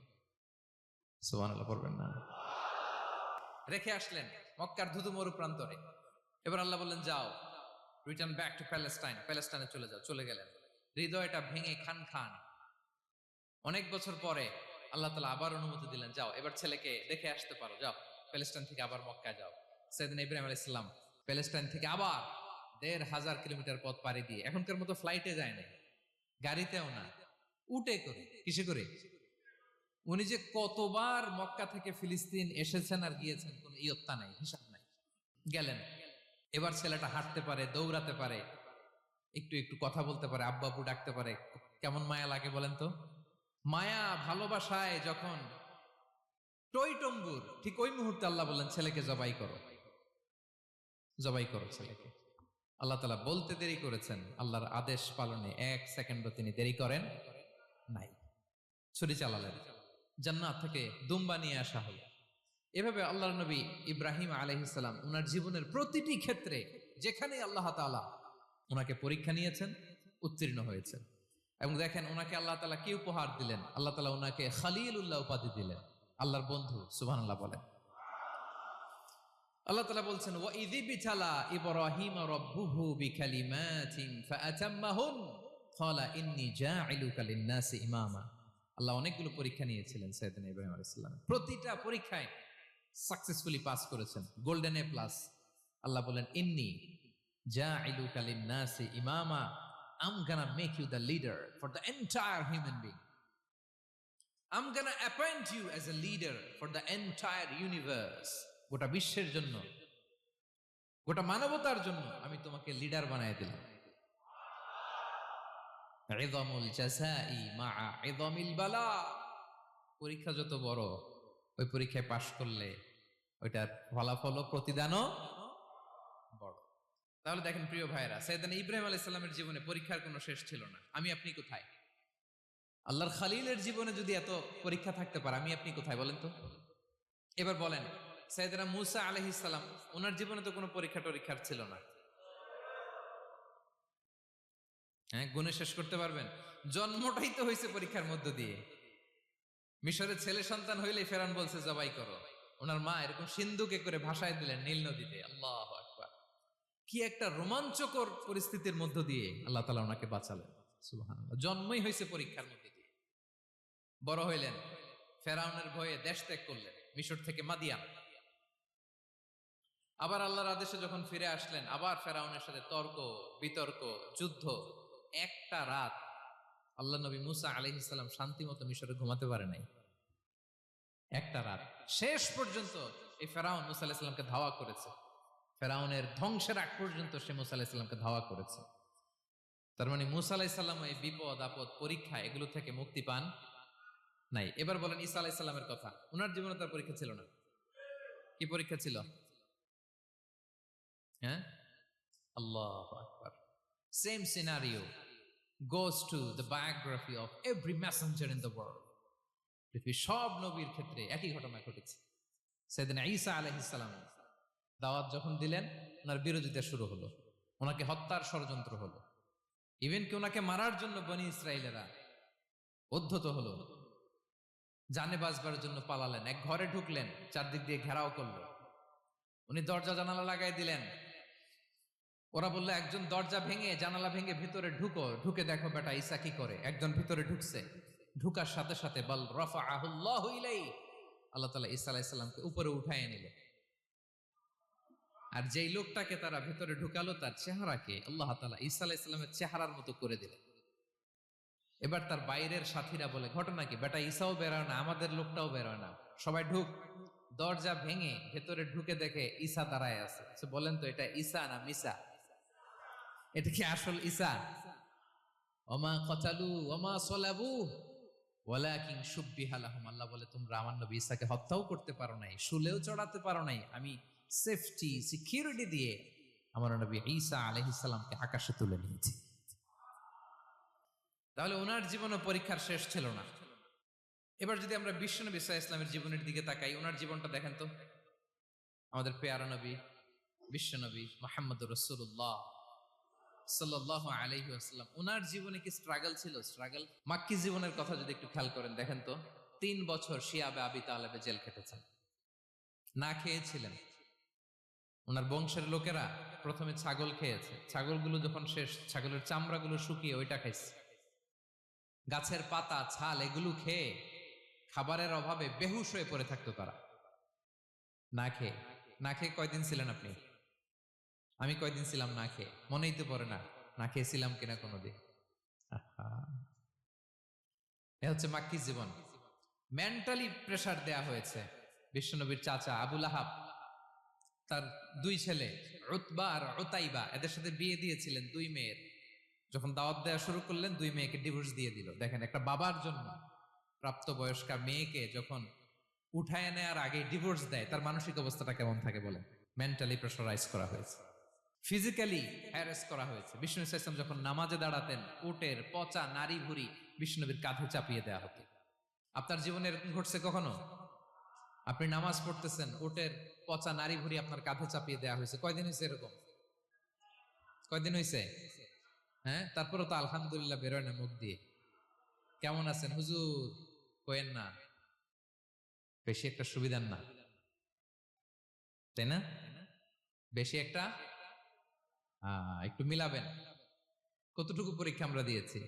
Speaker 1: সুবহানাল্লাহ পড়বেন না? রেখে আসলেন মক্কার ধুধুমরু প্রান্তরে। এবার আল্লাহ বললেন, যাও রিটার্ন ব্যাক টু প্যালেস্টাইন, প্যালেস্টাইনে চলে যাও। চলে গেলেন, হৃদয়টা ভেঙে খান খান। অনেক বছর পরে আল্লাহ তাআলা আবার অনুমতি দিলেন, যাও এবার ছেলেকে দেখে আসতে পারো, যাও প্যালেস্টাইন থেকে আবার মক্কায় যাও। সাইয়েদনা ইব্রাহিম আলাইহিস সালাম প্যালেস্টাইন থেকে আবার ১,৫০০ কিলোমিটার পথ পাড়ি দিয়ে, এখনকার মতো ফ্লাইটে যায় না, গাড়িতেও না, উটে করে। কিসে করে? উনি যে কতবার মক্কা থেকে ফিলিস্তিন এসেছেন আর গিয়েছেন, কোন ইয়ত্তা নাই, হিসাব নাই। গেলেন, এবার ছেলেটা হাঁটতে পারে, দৌড়াতে পারে, একটু একটু কথা বলতে পারে, আব্বু আব্বু ডাকতে পারে। কেমন মায়া লাগে বলেন তো? মায়া ভালোবাসায় যখন টইটম্বুর, ঠিক ওই মুহূর্তে আল্লাহ বললেন, ছেলেকে জবাই করো, জবাই করো ছেলেকে। আল্লাহ তাআলা বলতে দেরি করেছেন, আল্লাহর আদেশ পালনে ১ সেকেন্ডও তিনি দেরি করেন নাই। ছুরি চালালেন, জান্নাত থেকে দুম্বা নিয়ে আসা হলো। এভাবে আল্লাহর নবী ইব্রাহিম আলাইহিস সালাম উনার জীবনের প্রতিটি ক্ষেত্রে যেখানে আল্লাহ তাআলা উনাকে পরীক্ষা নিয়েছেন, উত্তীর্ণ হয়েছেন। এবং দেখেন ওনাকে আল্লাহ তাআলা কি উপহার দিলেন। আল্লাহ তাআলা ওনাকে খলিলুল্লাহ উপাধি দিলেন, আল্লাহর বন্ধু। সুবহানাল্লাহ বলেন। আল্লাহ তাআলা বলছেন, ওয়া ইযি বিতালা ইব্রাহিম রাব্বুহু বিকালিমাতিন ফাআতাম্মাহুন, ক্বালা ইন্নী জাইলুকা লিন-নাসি ইমামা। আল্লাহ অনেকগুলো পরীক্ষা নিয়েছিলেন সাইয়েদনা ইব্রাহিম আলাইহিস সালাম, প্রতিটা পরীক্ষায় সাকসেসফুলি পাস করেছেন, গোল্ডেন এ প্লাস। আল্লাহ বলেন ইন্নী জাইলুকা লিন-নাসি ইমামা, I'm gonna make you the leader for the entire human being. I'm gonna appoint you as a leader for the entire universe. গোটা বিশ্বের জন্য, গোটা মানবতার জন্য আমি তোমাকে লিডার বানায় দিলাম। ইযামুল জাযাই মা'a ইযামিল বালা। পরীক্ষা যত বড়, ওই পরীক্ষায় পাশ করলে ওইটার ফলাফল ও প্রতিদানও বড়। তাহলে দেখেন প্রিয় ভাইরা, সাইয়েদনা ইব্রাহিম আলাইহিস সালামের জীবনে পরীক্ষার কোনো শেষ ছিল না। আমি আপনি কোথায়? আল্লাহর খালিলের জীবনে যদি এত পরীক্ষা থাকতে পারে, আমি আপনি কোথায় বলেন তো? এবার বলেন, সাইয়েদনা মূসা আলাইহিস সালাম, ওনার জীবনে তো কোনো পরীক্ষা টরীক্ষার ছিল না। হ্যাঁ, গুণে শেষ করতে পারবেন? জন্মটাই তো হয়েছে পরীক্ষার মধ্য দিয়ে। মিশরের ছেলে সন্তান হইলে ফেরাউন বলছে জবাই করো, ওনার মা এরকম সিন্ধুকে করে ভাসায় দিলেন নীল নদীতে। আল্লাহু আকবার! কি একটা রোমাঞ্চকর পরিস্থিতির মধ্য দিয়ে আল্লাহ তাআলা ওনাকে বাঁচালেন। সুবহানাল্লাহ। জন্মই হয়েছে পরীক্ষার মধ্যে দিয়ে। বড় হইলেন, ফেরাউনের ভয়ে দেশ ত্যাগ করলেন, মিশর থেকে মাদিয়ান। আবার আল্লাহর আদেশে যখন ফিরে আসলেন, আবার ফেরাউনের সাথে তর্ক বিতর্ক, যুদ্ধ। একটা রাত আল্লাহ নবী মূসা আলাইহিস সালাম শান্তি মতো মিশরে ঘুমাতে পারে নাই। একটা রাত। শেষ পর্যন্ত এই ফেরাউন মূসা আলাইহিস সালামকে ধাওয়া করেছে। ফেরাউনের ধ্বংসের আগ পর্যন্ত সে মূসা আলাইহিস সালামকে ধাওয়া করেছে। তার মানে মূসা আলাইহিস সালাম এই বিপদ আপদ পরীক্ষা এগুলো থেকে মুক্তি পান নাই। এবার বলেন ঈসা আলাইহিস সালামের কথা। ওনার জীবনে তার পরীক্ষা ছিল না। কি পরীক্ষা ছিল? হ্যাঁ, আল্লাহু আকবার। Same scenario goes to the biography of every messenger in the world. পৃথিবীর সব নবীর ক্ষেত্রে একই ঘটনা ঘটেছে। সাইয়েদনা ঈসা আলাইহিস সালাম দাওয়াত যখন দিলেন, ওনার বিরোধিতা শুরু হলো, ওনাকে হত্যার ষড়যন্ত্র হলো। ইভেন কি ওনাকে মারার জন্য বনি ইসরাইলেরা উদ্ধত হলো, জানে বাঁচবার জন্য পালালেন। এক ঘরে ঢুকলেন, চারদিক দিয়ে ঘেরাও করলো, উনি দরজা জানালা লাগাই দিলেন। ওরা বললো একজন দরজা ভেঙে জানালা ভেঙে ভিতরে ঢুকো, ঢুকে দেখো বেটা ঈসা কি করে। একজন ভিতরে ঢুকছে, ঢুকার সাথে সাথে বল রাফাআহুল্লাহু ইলাইহি, আল্লাহ তাআলা ঈসা আলাইহিস সালামকে উপরে উঠায় নিলেন। আর যেই লোকটাকে তারা ভিতরে ঢুকালো, তার চেহারাকে আল্লাহ তাআলা ঈসা আলাইহিস সালামের চেহারার মতো করে দিলেন। এবার তার বাইরের সাথীরা বলে ঘটনা কি, বেটা ঈসাও বেরোয় না, আমাদের লোকটাও বেরোয় না, সবাই ঢুক। দরজা ভেঙে ভেতরে ঢুকে দেখে ঈসা দাঁড়ায় আছে। বলেন তো এটা ঈসা না মিসা? এটা কি আসল ঈসা? ওমা কতালু ওমা সলাবু ওয়ালাকিন শুব্বিহা লাহুম। আল্লাহ বলে তোমরা আমার নবী ঈসাকে হত্যাও করতে পারো নাই, শুলেও চড়াতে পারো নাই, আমি সেফটি সিকিউরিটি দিয়ে আমার নবী ঈসা আলাইহিস সালামকে আকাশে তুলে নিয়েছি। তাহলে ওনার জীবনও পরীক্ষার শেষ ছিল না। এবার যদি আমরা বিশ্বনবী সাল্লাল্লাহু আলাইহি ওয়াসাল্লামের জীবনের দিকে তাকাই, ওনার জীবনটা দেখেন তো। আমাদের পেয়ারা নবী বিশ্বনবী মুহাম্মদুর রাসূলুল্লাহ সাল্লাল্লাহু আলাইহি ওয়াসাল্লাম, ওনার জীবনে কি স্ট্রাগল ছিল? স্ট্রাগল। মাক্কি জীবনের কথা যদি একটু খেয়াল করেন, দেখেন তো 3 বছর শিয়াবে আবি তালেবে জেল খেটেছেন, না খেয়েছিলেন। ওনার বংশের লোকেরা প্রথমে ছাগল খেয়েছে, ছাগলগুলো যখন শেষ, ছাগলের চামড়াগুলো শুকিয়ে ওইটা খাইছে। গাছের পাতা ছাল এগুলো খেয়ে খাবারের অভাবে বেহুশ হয়ে পড়ে থাকতো তারা, না খেয়ে। না খেয়ে কয়দিন ছিলেন আপনি? আমি কয়দিন ছিলাম না খেয়ে? মনেই তো পড়ে না, না খেয়েছিলাম কিনা কোনোদিন। এ হচ্ছে মাক্কি জীবন। মেন্টালি প্রেসার দেয়া হয়েছে। বিশ্বনবীর চাচা আবুল আহাব, তার 2 ছেলে উতবা আর উতাইবা, এদের সাথে বিয়ে দিয়েছিলেন 2 মেয়ের। যখন দাওয়াত দেওয়া শুরু করলেন, 2 মেয়েকে ডিভোর্স দিয়ে দিল। দেখেন, একটা বাবার জন্য প্রাপ্তবয়স্কা মেয়েকে যখন উঠায় নেয়ার আগে ডিভোর্স দেয়, তার মানসিক অবস্থাটা কেমন থাকে বলেন? মেন্টালি প্রেসারাইজ করা হয়েছে, ফিজিক্যালি হ্যারাস করা হয়েছে। বিষ্ণু ইসলাম যখন নামাজে দাঁড়াতেন, উটের পচা নারী ভুড়ি বিষ্ণুনবীর কাঁধে চাপিয়ে দেওয়া হতো। আপনার জীবনে এরকম ঘটছে কখনো? আপনি নামাজ পড়তেছেন, উটের পচা নারী ভুড়ি আপনার কাঁধে চাপিয়ে দেওয়া হয়েছে। কয়দিন হয়েছে এরকম? কয়দিন হয়েছে? হ্যাঁ, তারপরে তো আলহামদুলিল্লাহ বেরোয় না মুখ দিয়ে। কেমন আছেন হুজুর কোয়েন না, বেশি একটা সুবিধার না, তাই না? বেশি একটা একটু মিলাবেন। কতটুকু পরীক্ষা আমরা দিয়েছি?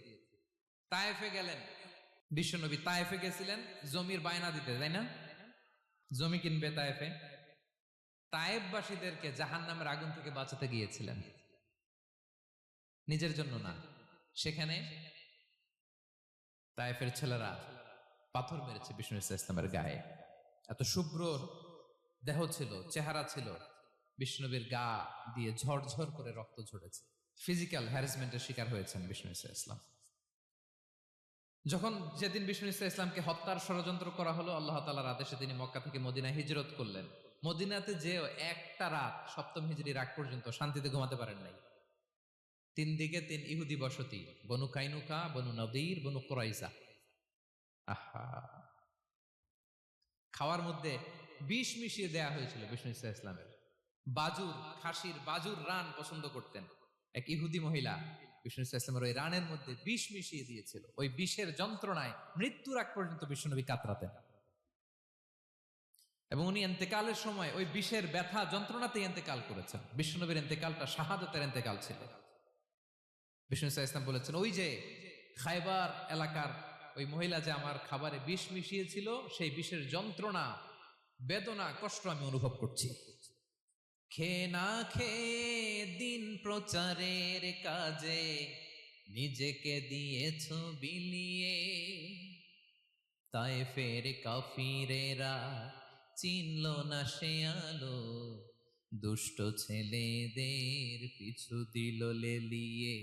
Speaker 1: তায়েফে গেলেন বিশ্বনবী, তায়েফে গেছিলেন জমির বায়না দিতে, তাই না? জমি কিনবে তায়েফে। তায়েফবাসীদেরকে জাহান্নামের আগুন থেকে বাঁচাতে গিয়েছিলেন, নিজের জন্য না। সেখানে তায়েফের ছেলেরা পাথর মেরেছে বিষ্ণু ইসলামের গায়ে। এত শুভ্র দেহ ছিল, চেহারা ছিল, বিষ্ণুনবীর গা দিয়ে ঝরঝর করে রক্ত ঝরেছে। ফিজিক্যাল হ্যারাসমেন্টের শিকার হয়েছেন বিষ্ণু ইসলাম। যখন যেদিন বিষ্ণু ইসলামকে হত্যার ষড়যন্ত্র করা হলো, আল্লাহ তাআলার আদেশে তিনি মক্কা থেকে মদিনায় হিজরত করলেন। মদিনাতে যে একটা রাত, সপ্তম হিজরির আগ পর্যন্ত শান্তিতে ঘুমাতে পারেন নাই। 3 দিকে 3 ইহুদি বসতি, বনু কাইনুকা, বনু নদীর, বনু কুরাইজা। আহা, খাওয়ার মধ্যে বিষ মিশিয়ে দেয়া হয়েছিল বিষ্ণু ইসলামের। বাজুর, খাসির বাজুর রান পছন্দ করতেন। এক ইহুদি মহিলা বিষ্ণু ইসলামের ওই রানের মধ্যে বিষ মিশিয়ে দিয়েছিল। ওই বিষের যন্ত্রণায় মৃত্যুর আগ পর্যন্ত বিষ্ণুনবী কাতরাতেন, এবং উনি ইন্তেকালের সময় ওই বিষের ব্যথা যন্ত্রণাতে ইন্তেকাল করেছেন। বিষ্ণুনবীর ইন্তেকালটা শাহাদাতের ইন্তেকাল ছিল। বিষ্ণু ইসলাম বলেছেন, ওই যে খায়বার এলাকার ওই মহিলা যে আমার খাবারে বিষ মিশিয়েছিল, সেই বিষের যন্ত্রণা, বেদনা, কষ্ট আমি অনুভব করছি। খেয়ে না খেয়ে দিন প্রচারের কাজে নিজেকে দিয়েছ বিলিয়ে, তায়েফের কাফিরেরা চিনল না সে আলো, দুষ্ট ছেলেদের পিছু দিল লেলিয়ে,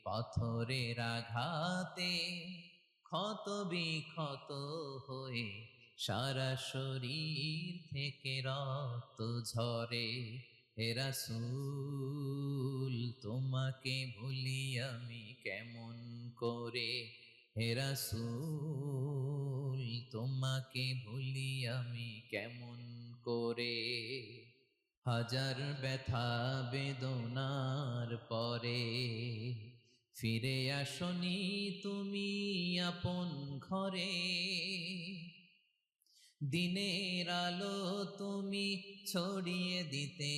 Speaker 1: পাথরের আঘাতে ক্ষত বিক্ষত হয়ে সারা শরীর থেকে রক্ত ঝরে। হে রাসূল তোমাকে ভুলি আমি কেমন করে, হে রাসূল তোমাকে ভুলি আমি কেমন করে। হাজার ব্যথা বেদনার পরে ফিরে আসনি তুমি আপন ঘরে, দিনের আলো তুমি ছড়িয়ে দিতে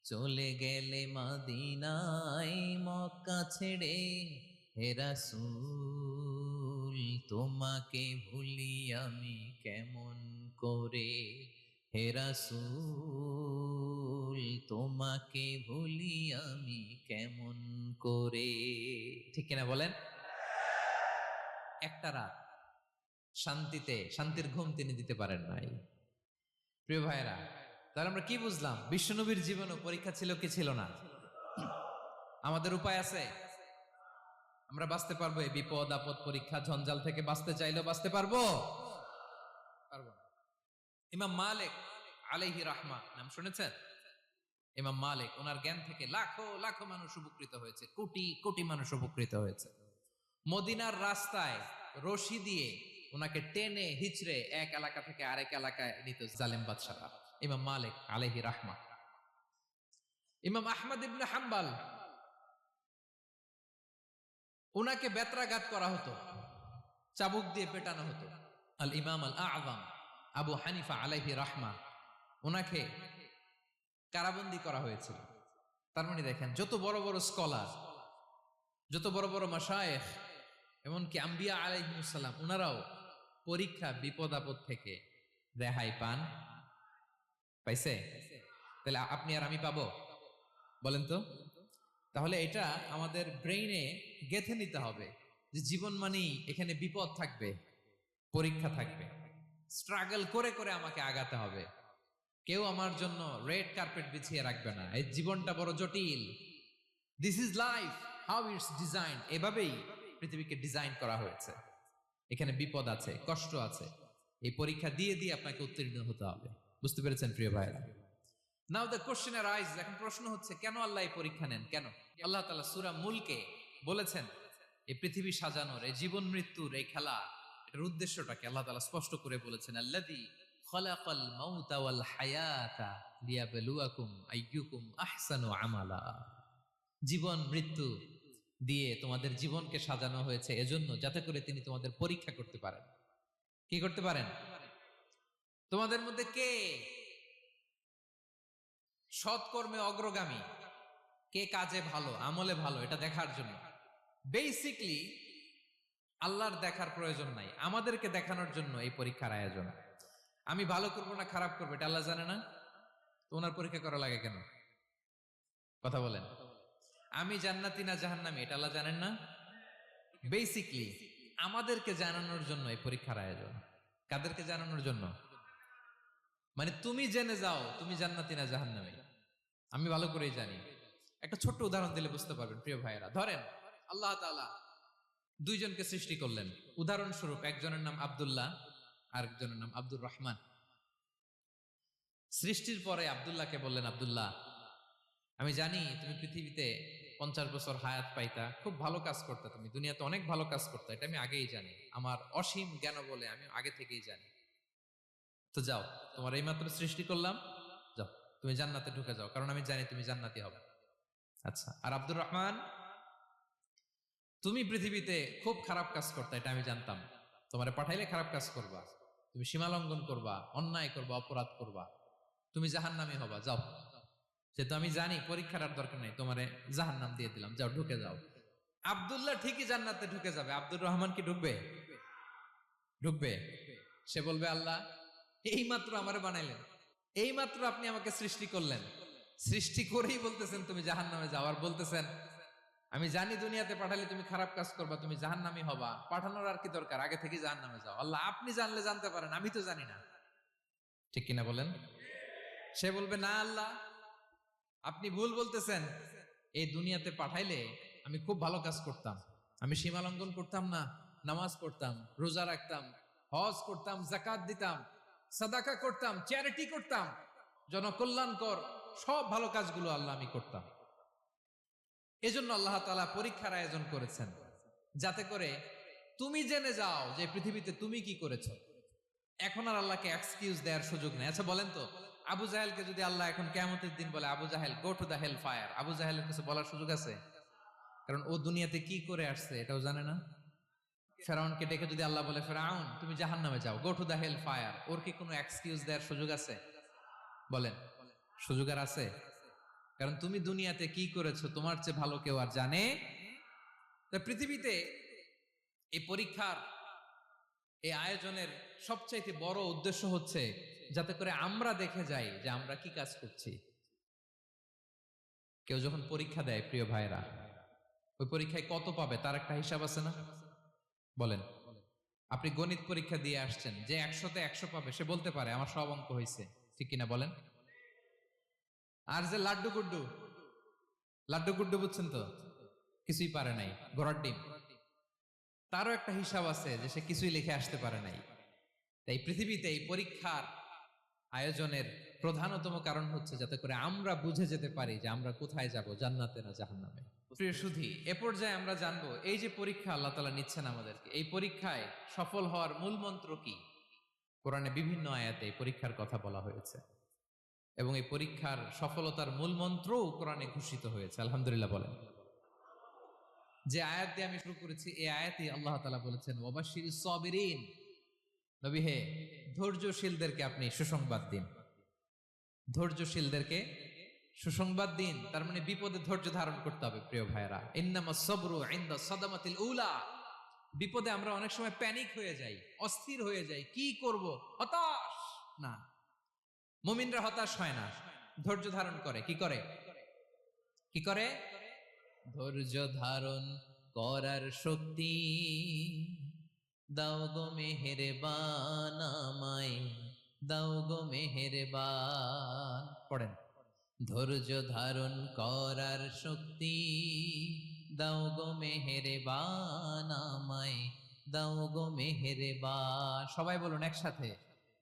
Speaker 1: চলে গেলে মদিনায় মক্কা ছেড়ে। হে রাসূল তোমাকে ভুলি আমি কেমন করে, হে রাসূল তোমাকে ভুলি আমি কেমন করে। ঠিক কিনা বলেন? একটা রাত শান্তিতে, শান্তির ঘুম তিনি দিতে পারেন নাই। প্রিয় ভাইরা, তাহলে আমরা কি বুঝলাম? বিশ্বনবীর জীবনও পরীক্ষা ছিল কি ছিল না? আমাদের উপায় আছে? আমরা বাঁচতে পারবো এই বিপদ আপদ পরীক্ষা ঝঞ্ঝাল থেকে? বাঁচতে চাইলেও বাঁচতে পারবো? পারবো না। ইমাম মালিক আলাইহি রাহমা নাম শুনেছেন? ইমাম মালিক, ওনার জ্ঞান থেকে লাখো লাখো মানুষ উপকৃত হয়েছে, কোটি কোটি মানুষ উপকৃত হয়েছে। মদিনার রাস্তায় রশি দিয়ে ওনাকে টেনে হিচড়ে এক এলাকা থেকে আরেক এলাকায় নিত জালেম বাদশারা। ইমাম মালিক আলাইহি রাহমা। ইমাম আহমদ ইবনে হাম্বল, ওনাকে বেত্রাঘাত করা হতো, চাবুক দিয়ে পেটানো হতো। আল ইমাম আল আযম আবু হানিফা আলাইহি রাহমা, ওনাকে কারাবন্দী করা হয়েছিল। তার মানে দেখেন, যত বড় বড় স্কলার, যত বড় বড় মাশায়েখ, এমনকি আম্বিয়া আলাইহিmus সালাম, ওনারাও পরীক্ষা বিপদ আপদ থেকে রেহাই পান। পাইছে? তাহলে আপনি আর আমি পাবো? বলেন তো। তাহলে এটা আমাদের ব্রেইনে গেঁথে নিতে হবে যে জীবন মানেই এখানে বিপদ থাকবে, পরীক্ষা থাকবে, স্ট্রাগল করে করে আমাকে আগাতে হবে। কেউ আমার জন্য রেড কার্পেট বিছিয়ে রাখবে না। এই জীবনটা বড় জটিল। This is life, how it's design. এভাবেই পৃথিবীকে ডিজাইন করা হয়েছে। এখানে বিপদ আছে, কষ্ট আছে। এই পরীক্ষা দিয়ে দিয়ে আপনাকে উত্তীর্ণ হতে হবে। বুঝতে পেরেছেন প্রিয় ভাইরা? নাও দ্য কোশ্চেন অ্যারাইজ, এখন প্রশ্ন হচ্ছে, কেন আল্লাহ এই পরীক্ষা নেন? কেন? আল্লাহ তাআলা সূরা মুলকে বলেছেন এই পৃথিবী সাজানোর, এই জীবন মৃত্যুর এই খেলা, এটার উদ্দেশ্যটাকে আল্লাহ তাআলা স্পষ্ট করে বলেছেন। আল্লাযী খালাকাল মাউতা ওয়াল হায়াতা লিয়াবলুয়াকুম আইয়ুকুম আহসানু আমালা। জীবন মৃত্যু দিয়ে তোমাদের জীবনকে সাজানো হয়েছে এজন্য, যাতে করে তিনি তোমাদের পরীক্ষা করতে পারেন। কি করতে পারেন? তোমাদের মধ্যে কে সৎকর্মে অগ্রগামী, কে কাজে ভালো, আমলে ভালো, এটা দেখার জন্য। বেসিকলি আল্লাহর দেখার প্রয়োজন নাই, আমাদেরকে দেখানোর জন্য এই পরীক্ষার আয়োজন। আমি ভালো করবো না খারাপ করবো এটা আল্লাহ জানে না, তো ওনার পরীক্ষা করা লাগে কেন? কথা বলেন। আমি জান্নাতি না জাহান্নামী এটা আল্লাহ জানেন না? বেসিকলি আমাদেরকে জানানোর জন্য এই পরীক্ষার আয়োজন। কাদেরকে জানানোর জন্য? মানে তুমি জেনে যাও তুমি জান্নাতি না জাহান্নামী। আমি ভালো করেই জানি। একটা ছোট্ট উদাহরণ দিলে বুঝতে পারবেন প্রিয় ভাইয়েরা। ধরেন আল্লাহ তাআলা দুইজনকে সৃষ্টি করলেন। উদাহরণস্বরূপ একজনের নাম আব্দুল্লাহ, আরেকজনের নাম আব্দুর রহমান। সৃষ্টির পরে আব্দুল্লাহকে বললেন, আব্দুল্লাহ আমি জানি তুমি পৃথিবীতে 50 বছর হায়াত পাইতা, খুব ভালো কাজ করতে, তুমি দুনিয়াতে অনেক ভালো কাজ করতে, এটা আমি আগেই জানি, আমার অসীম জ্ঞান বলে আমি আগে থেকেই জানি। তো যাও, তোমার এইমাত্র সৃষ্টি করলাম, যাও তুমি জান্নাতে ঢুকে যাও, কারণ আমি জানি তুমি জান্নাতি হবে। আচ্ছা, আর আব্দুর রহমান তুমি পৃথিবীতে খুব খারাপ কাজ করতে, এটা আমি জানতাম, তোমারে পাঠাইলে খারাপ কাজ করবা, তুমি সীমা লঙ্ঘন করবা, অন্যায় করবা, অপরাধ করবা, তুমি জাহান্নামী হবা, যাও। যেহেতু আমি জানি পরীক্ষার আর দরকার নেই, তোমারে জাহান্নাম দিয়ে দিলাম, যাও ঢুকে যাও। আব্দুল্লাহ ঠিকই জান্নাতে ঢুকে যাবে, আব্দুর রহমান কি ঢুকবে? ঢুকবে। সে বলবে, আল্লাহ এইমাত্র আমারে বানাইলেন, এইমাত্র আপনি আমাকে সৃষ্টি করলেন, সৃষ্টি করেই বলতেছেন তুমি জাহান্নামে যাও, আর বলতেছেন আমি জানি দুনিয়াতে পাঠালে তুমি খারাপ কাজ করবা, তুমি জাহান্নামী হবা, পাঠানোর আর কি দরকার, আগে থেকে জাহান্নামে যাও। আল্লাহ আপনি জানলে জানতে পারেন, আমি তো জানি না। ঠিক কিনা বলেন? সে বলবে, না আল্লাহ আপনি ভুল বলতেছেন, এই দুনিয়াতে পাঠাইলে আমি খুব ভালো কাজ করতাম, আমি সীমা লঙ্ঘন করতাম না, নামাজ পড়তাম, রোজা রাখতাম, হজ করতাম, যাকাত দিতাম, সাদাকা করতাম, চ্যারিটি করতাম, জনকল্যাণকর সব ভালো কাজগুলো আল্লাহ আমি করতাম। এজন্য আল্লাহ তাআলা পরীক্ষার আয়োজন করেছেন, যাতে করে তুমি জেনে যাও যে পৃথিবীতে তুমি কি করেছো। এখন আর আল্লাহকে এক্সকিউজ দেওয়ার সুযোগ নেই। আচ্ছা বলেন তো, আবু জাহেলকে যদি আল্লাহ এখন কিয়ামতের দিন বলে, Abu Jahl go to the hell fire, Abu জাহেলের কিছু বলার সুযোগ আছে? কারণ ও দুনিয়াতে কি করে আসছে এটাও জানে না। ফেরাউনকে ডেকে যদি আল্লাহ বলে, ফেরাউন তুমি জাহান্নামে যাও, গো টু দা হেল ফায়ার, ওর কি কোনো এক্সকিউজ দেওয়ার সুযোগ আছে? বলেন, সুযোগ আর আছে? কারণ তুমি দুনিয়াতে কি করেছো তোমার চেয়ে ভালো কেউ আর জানে। তা পৃথিবীতে এই পরীক্ষার এই আয়োজনের সবচাইতে বড় উদ্দেশ্য হচ্ছে যাতে করে আমরা দেখে যাই যে আমরা কি কাজ করছি। কেউ যখন পরীক্ষা দেয় প্রিয় ভাইরা, ওই পরীক্ষায় কত পাবে তার একটা হিসাব আছে না? বলেন, আপনি গণিত পরীক্ষা দিয়ে আসছেন, যে 100-তে 100 পাবে সে বলতে পারে আমার সব অঙ্ক হয়েছে, ঠিক কিনা বলেন? আর যে লাড্ডু গুড্ডু, লাড্ডু গুড্ডু বুঝছেন তো, কিছুই পারে নাই, ঘোড়ার ডিম, তারও একটা হিসাব আছে যে সে কিছুই লিখে আসতে পারে নাই। তাই পৃথিবীতে এই পরীক্ষার আয়োজনের প্রধানতম কারণ হচ্ছে যাতে করে আমরা বুঝে যেতে পারি যে আমরা কোথায় যাব, জান্নাতে না জাহান্নামে। প্রিয় সুধী, এ পর্যায়ে আমরা জানবো এই যে পরীক্ষা আল্লাহ তাআলা নিচ্ছেন আমাদেরকে, এই পরীক্ষায় সফল হওয়ার মূল মন্ত্র কি। কোরআনে বিভিন্ন আয়াতে এই পরীক্ষার কথা বলা হয়েছে এবং এই পরীক্ষার সফলতার মূল মন্ত্রও কোরআনে ঘোষিত হয়েছে। আলহামদুলিল্লাহ বলেন। যে আয়াত দিয়ে আমি শুরু করেছি এই আয়াতে আল্লাহ তাআলা বলেছেন, ওয়াবাশশিরিস সাবিরিন, নবী হে ধৈর্যশীলদেরকে আপনি সুসংবাদ দিন, ধৈর্যশীলদেরকে সুসংবাদ দিন। তার মানে বিপদে ধৈর্য ধারণ করতে হবে প্রিয় ভাইরা। ইন্নামাস সাবরু ইনদা সাদামাতিল উলা, বিপদে আমরা অনেক সময় প্যানিক হয়ে যাই, অস্থির হয়ে যাই, কি করব, হতাশ না। মুমিনরা হতাশ হয় না, ধৈর্য ধারণ করে। কি করে? কি করে? ধৈর্য ধারণ করার শক্তি দাও গো মেহেরবান আমায়, দাও গো মেহেরবান। পড়েন, ধৈর্য ধারণ করার শক্তি দাও গো মেহেরবান আমায়, দাও গো মেহেরবান। সবাই বলুন একসাথে,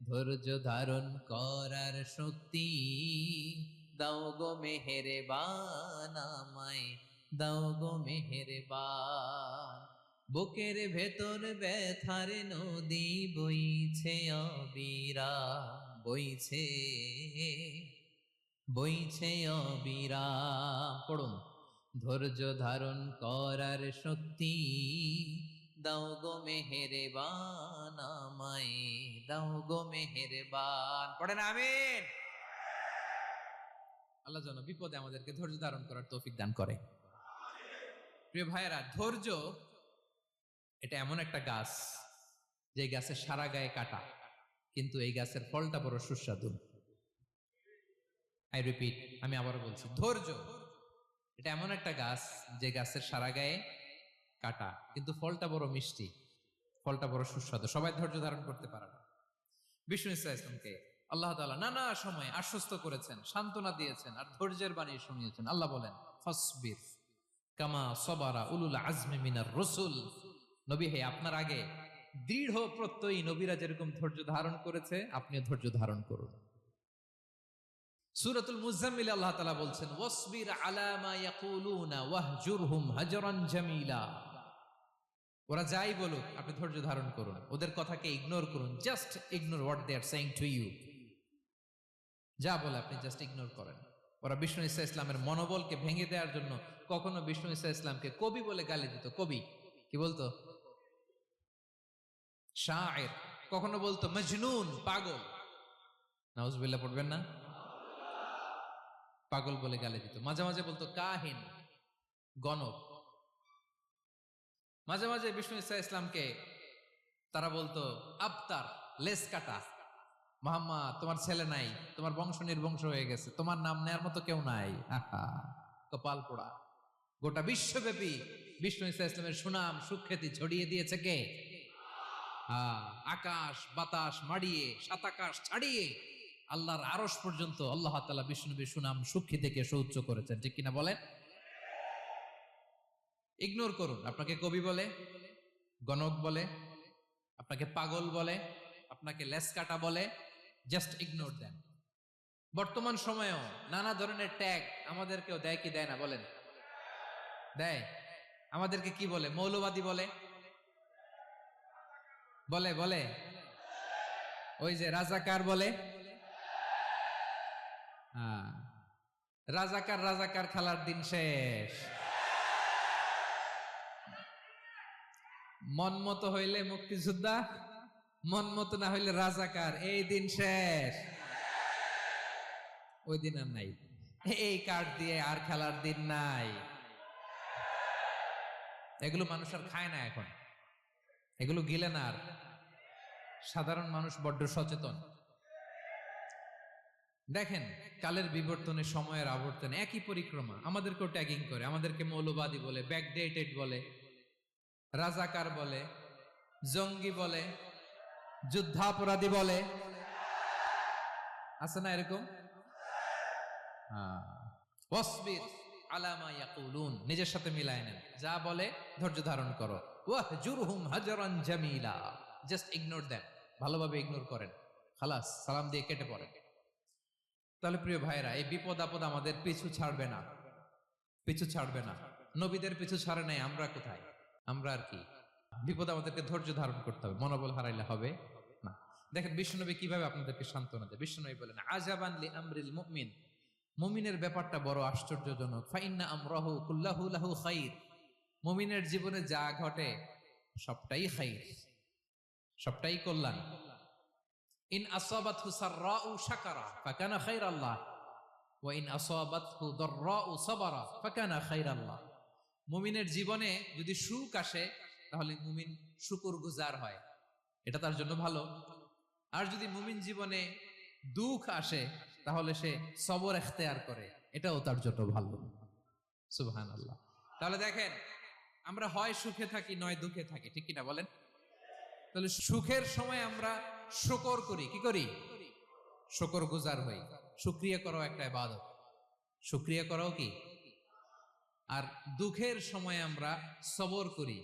Speaker 1: ধৈর্য ধারণ করার শক্তি দাও গো মেহেরবান আমায়, দাও গো মেহেরবান। বুকের ভেতর ব্যথার নদী বইছে অবিরাম, বইছে বইছে অবিরাম। পড়ুন, ধৈর্য ধারণ করার শক্তি দাও গো মেহেরবান আমায়, দাও গো মেহেরবান। পড়েন আমিন। আল্লাহ যেন বিপদে আমাদেরকে ধৈর্য ধারণ করার তৌফিক দান করে। প্রিয় ভাইয়েরা, ধৈর্য এটা এমন একটা গাছ যে গাছের সারা গায়ে কাটা, কিন্তু এই গাছের ফলটা বড় সুস্বাদু। আই রিপিট, আমি আবার বলছি, ধৈর্য এটা এমন একটা গাছ যে গাছের সারা গায়ে কাটা, কিন্তু ফলটা বড় মিষ্টি, ফলটা বড় সুস্বাদু। সবাই ধৈর্য ধারণ করতে পারে না। বিষ্ণু ইসলামকে আল্লাহ তাআলা নানা সময় আশ্বস্ত করেছেন, সান্ত্বনা দিয়েছেন, আর ধৈর্যের বাণী শুনিয়েছেন। আল্লাহ বলেন, ফাসবির কামা সবারা উলুল আজমি মিনার রাসূল। নবী হে, আপনার আগে দৃঢ় প্রত্যয়ী নবীরা যেরকম ধৈর্য ধারণ করেছে, আপনিও ধৈর্য ধারণ করুন। সূরাতুল মুজাম্মিলে আল্লাহ তাআলা বলছেন, ওয়াসবির আলা মা ইয়াকুলুনা ওয়াহজুরহুম হাজরান জামিলা। ওরা যাই বলুক, আপনি ধৈর্য ধারণ করুন, ওদের কথাকে ইগনোর করুন। Just ignore what they are saying to you. যা বলে আপনি জাস্ট ইগনোর করেন। ওরা বিষ্ণু ঈসা ইসলামের মনোবলকে ভেঙে দেওয়ার জন্য কখনো বিষ্ণু ঈসা ইসলামকে কবি বলে গালি দিত। কবি কি বলতো? শায়ের। কখনো বলতো মজনুন, পাগল। নাউজুবিল্লাহ পড়বেন না? পাগল বলে গালি দিত। মাঝে মাঝে বলতো কাহিন, গণক। মাঝে মাঝে বিষ্ণু ঈসা ইসলামকে তারা বলতো আবতার, লেস কাটা। মুহাম্মদ, তোমার ছেলে নাই, তোমার বংশ নির্বংশ হয়ে গেছে, তোমার নাম নেয়ার মতো কেউ নাই। আহা, কপাল পোড়া। গোটা বিশ্বব্যাপী বিষ্ণু ঈসা ইসলামের সুনাম সুখ্যাতি ছড়িয়ে দিয়েছে কে? আকাশ বাতাস মাড়িয়ে, সাত আকাশ ছাড়িয়ে আল্লাহর আরশ পর্যন্ত আল্লাহ তাআলা বিষ্ণু নবীর সুনাম সুখ্যাতিকে সুউচ্চ করেছেন। ঠিক কিনা বলেন? ইগনোর করুন। আপনাকে কবি বলে, গণক বলে, আপনাকে পাগল বলে, আপনাকে লেসকাটা বলে, জাস্ট ইগনোর দেন। বর্তমান সময়েও নানা ধরনের ট্যাগ আমাদেরকেও দেয় কি দেয় না বলেন? দেয়। আমাদেরকে কি বলে? মৌলবাদী বলে, বলে বলে ওই যে রাজাকার বলে। রাজাকার রাজাকার খেলার দিন শেষ। মন মতো হইলে মুক্তিযোদ্ধা, মন মতো না হইলে রাজাকার, এই দিন শেষ। ওই দিন আর নাই। এই কার্ড দিয়ে আর খেলার দিন নাই। এগুলো মানুষ আর খায় না এখন, এগুলো গিলে না আর। সাধারণ মানুষ বড্ড সচেতন। দেখেন, কালের বিবর্তনে, সময়ের আবর্তনে একই পরিক্রমা আমাদেরকেও ট্যাগিং করে। আমাদেরকে মৌলবাদী বলে, ব্যাকডেটেড বলে, রাজাকার বলে, জঙ্গি বলে, যুদ্ধাপরাধী বলে। আছে না এরকম? ওয়াসবির আলা মা ইয়াকুলুন, নিজের সাথে মিলায় নেন। যা বলে ধৈর্য ধারণ করো। ওয়াহজুরহুম হাজরান জামিলা, জাস্ট ইগনোর দেন, ভালোভাবে ইগনোর করেন। খালাস, সালাম দিয়ে কেটে পড়েন। তাহলে প্রিয় ভাইরা, এই বিপদ আপদ আমাদের পিছু ছাড়বে না, পিছু ছাড়বে না। নবীদের পিছু ছাড়ে নাই, আমরা কোথায়? আমরা আর কি? বিপদ আমাদেরকে ধৈর্য ধারণ করতে হবে, মনোবল হারাইলে হবে না। দেখেন বিশ্বনবী কিভাবে আপনাদেরকে সান্ত্বনা দেয়। বিশ্বনবী বলেন, আজাবান লি আমরিল মুমিন, মুমিনের ব্যাপারটা বড় আশ্চর্যজনক। ফাইন্না আমরাহু কুল্লাহু লাহু খাইর, মুমিনের জীবনে যা ঘটে সবটাই খাইর, সবটাই কল্যাণ। ইন আসাবাতহু সাররাউ শাকারা ফাকানা খাইরাল্লাহ ওয়া ইন আসাবাতহু দাররাউ সাবারা ফাকানা খাইরাল্লাহ। মুমিনের জীবনে যদি সুখ আসে তাহলে মুমিন শুকরগুজার হয়, এটা তার জন্য ভালো। আর যদি মুমিন জীবনে দুঃখ আসে তাহলে সে সবর ইখতিয়ার করে, এটাও তার জন্য ভালো। সুবহানাল্লাহ। তাহলে দেখেন, আমরা হয় সুখে থাকি নয় দুঃখে থাকি, ঠিক কিনা বলেন? তাহলে সুখের সময় আমরা শুকর করি, কি করি? শুকরগুজার হই। শুকরিয়া করাও একটা ইবাদত, শুকরিয়া করাও কি? আর দুঃখের সময় আমরা সবর করি,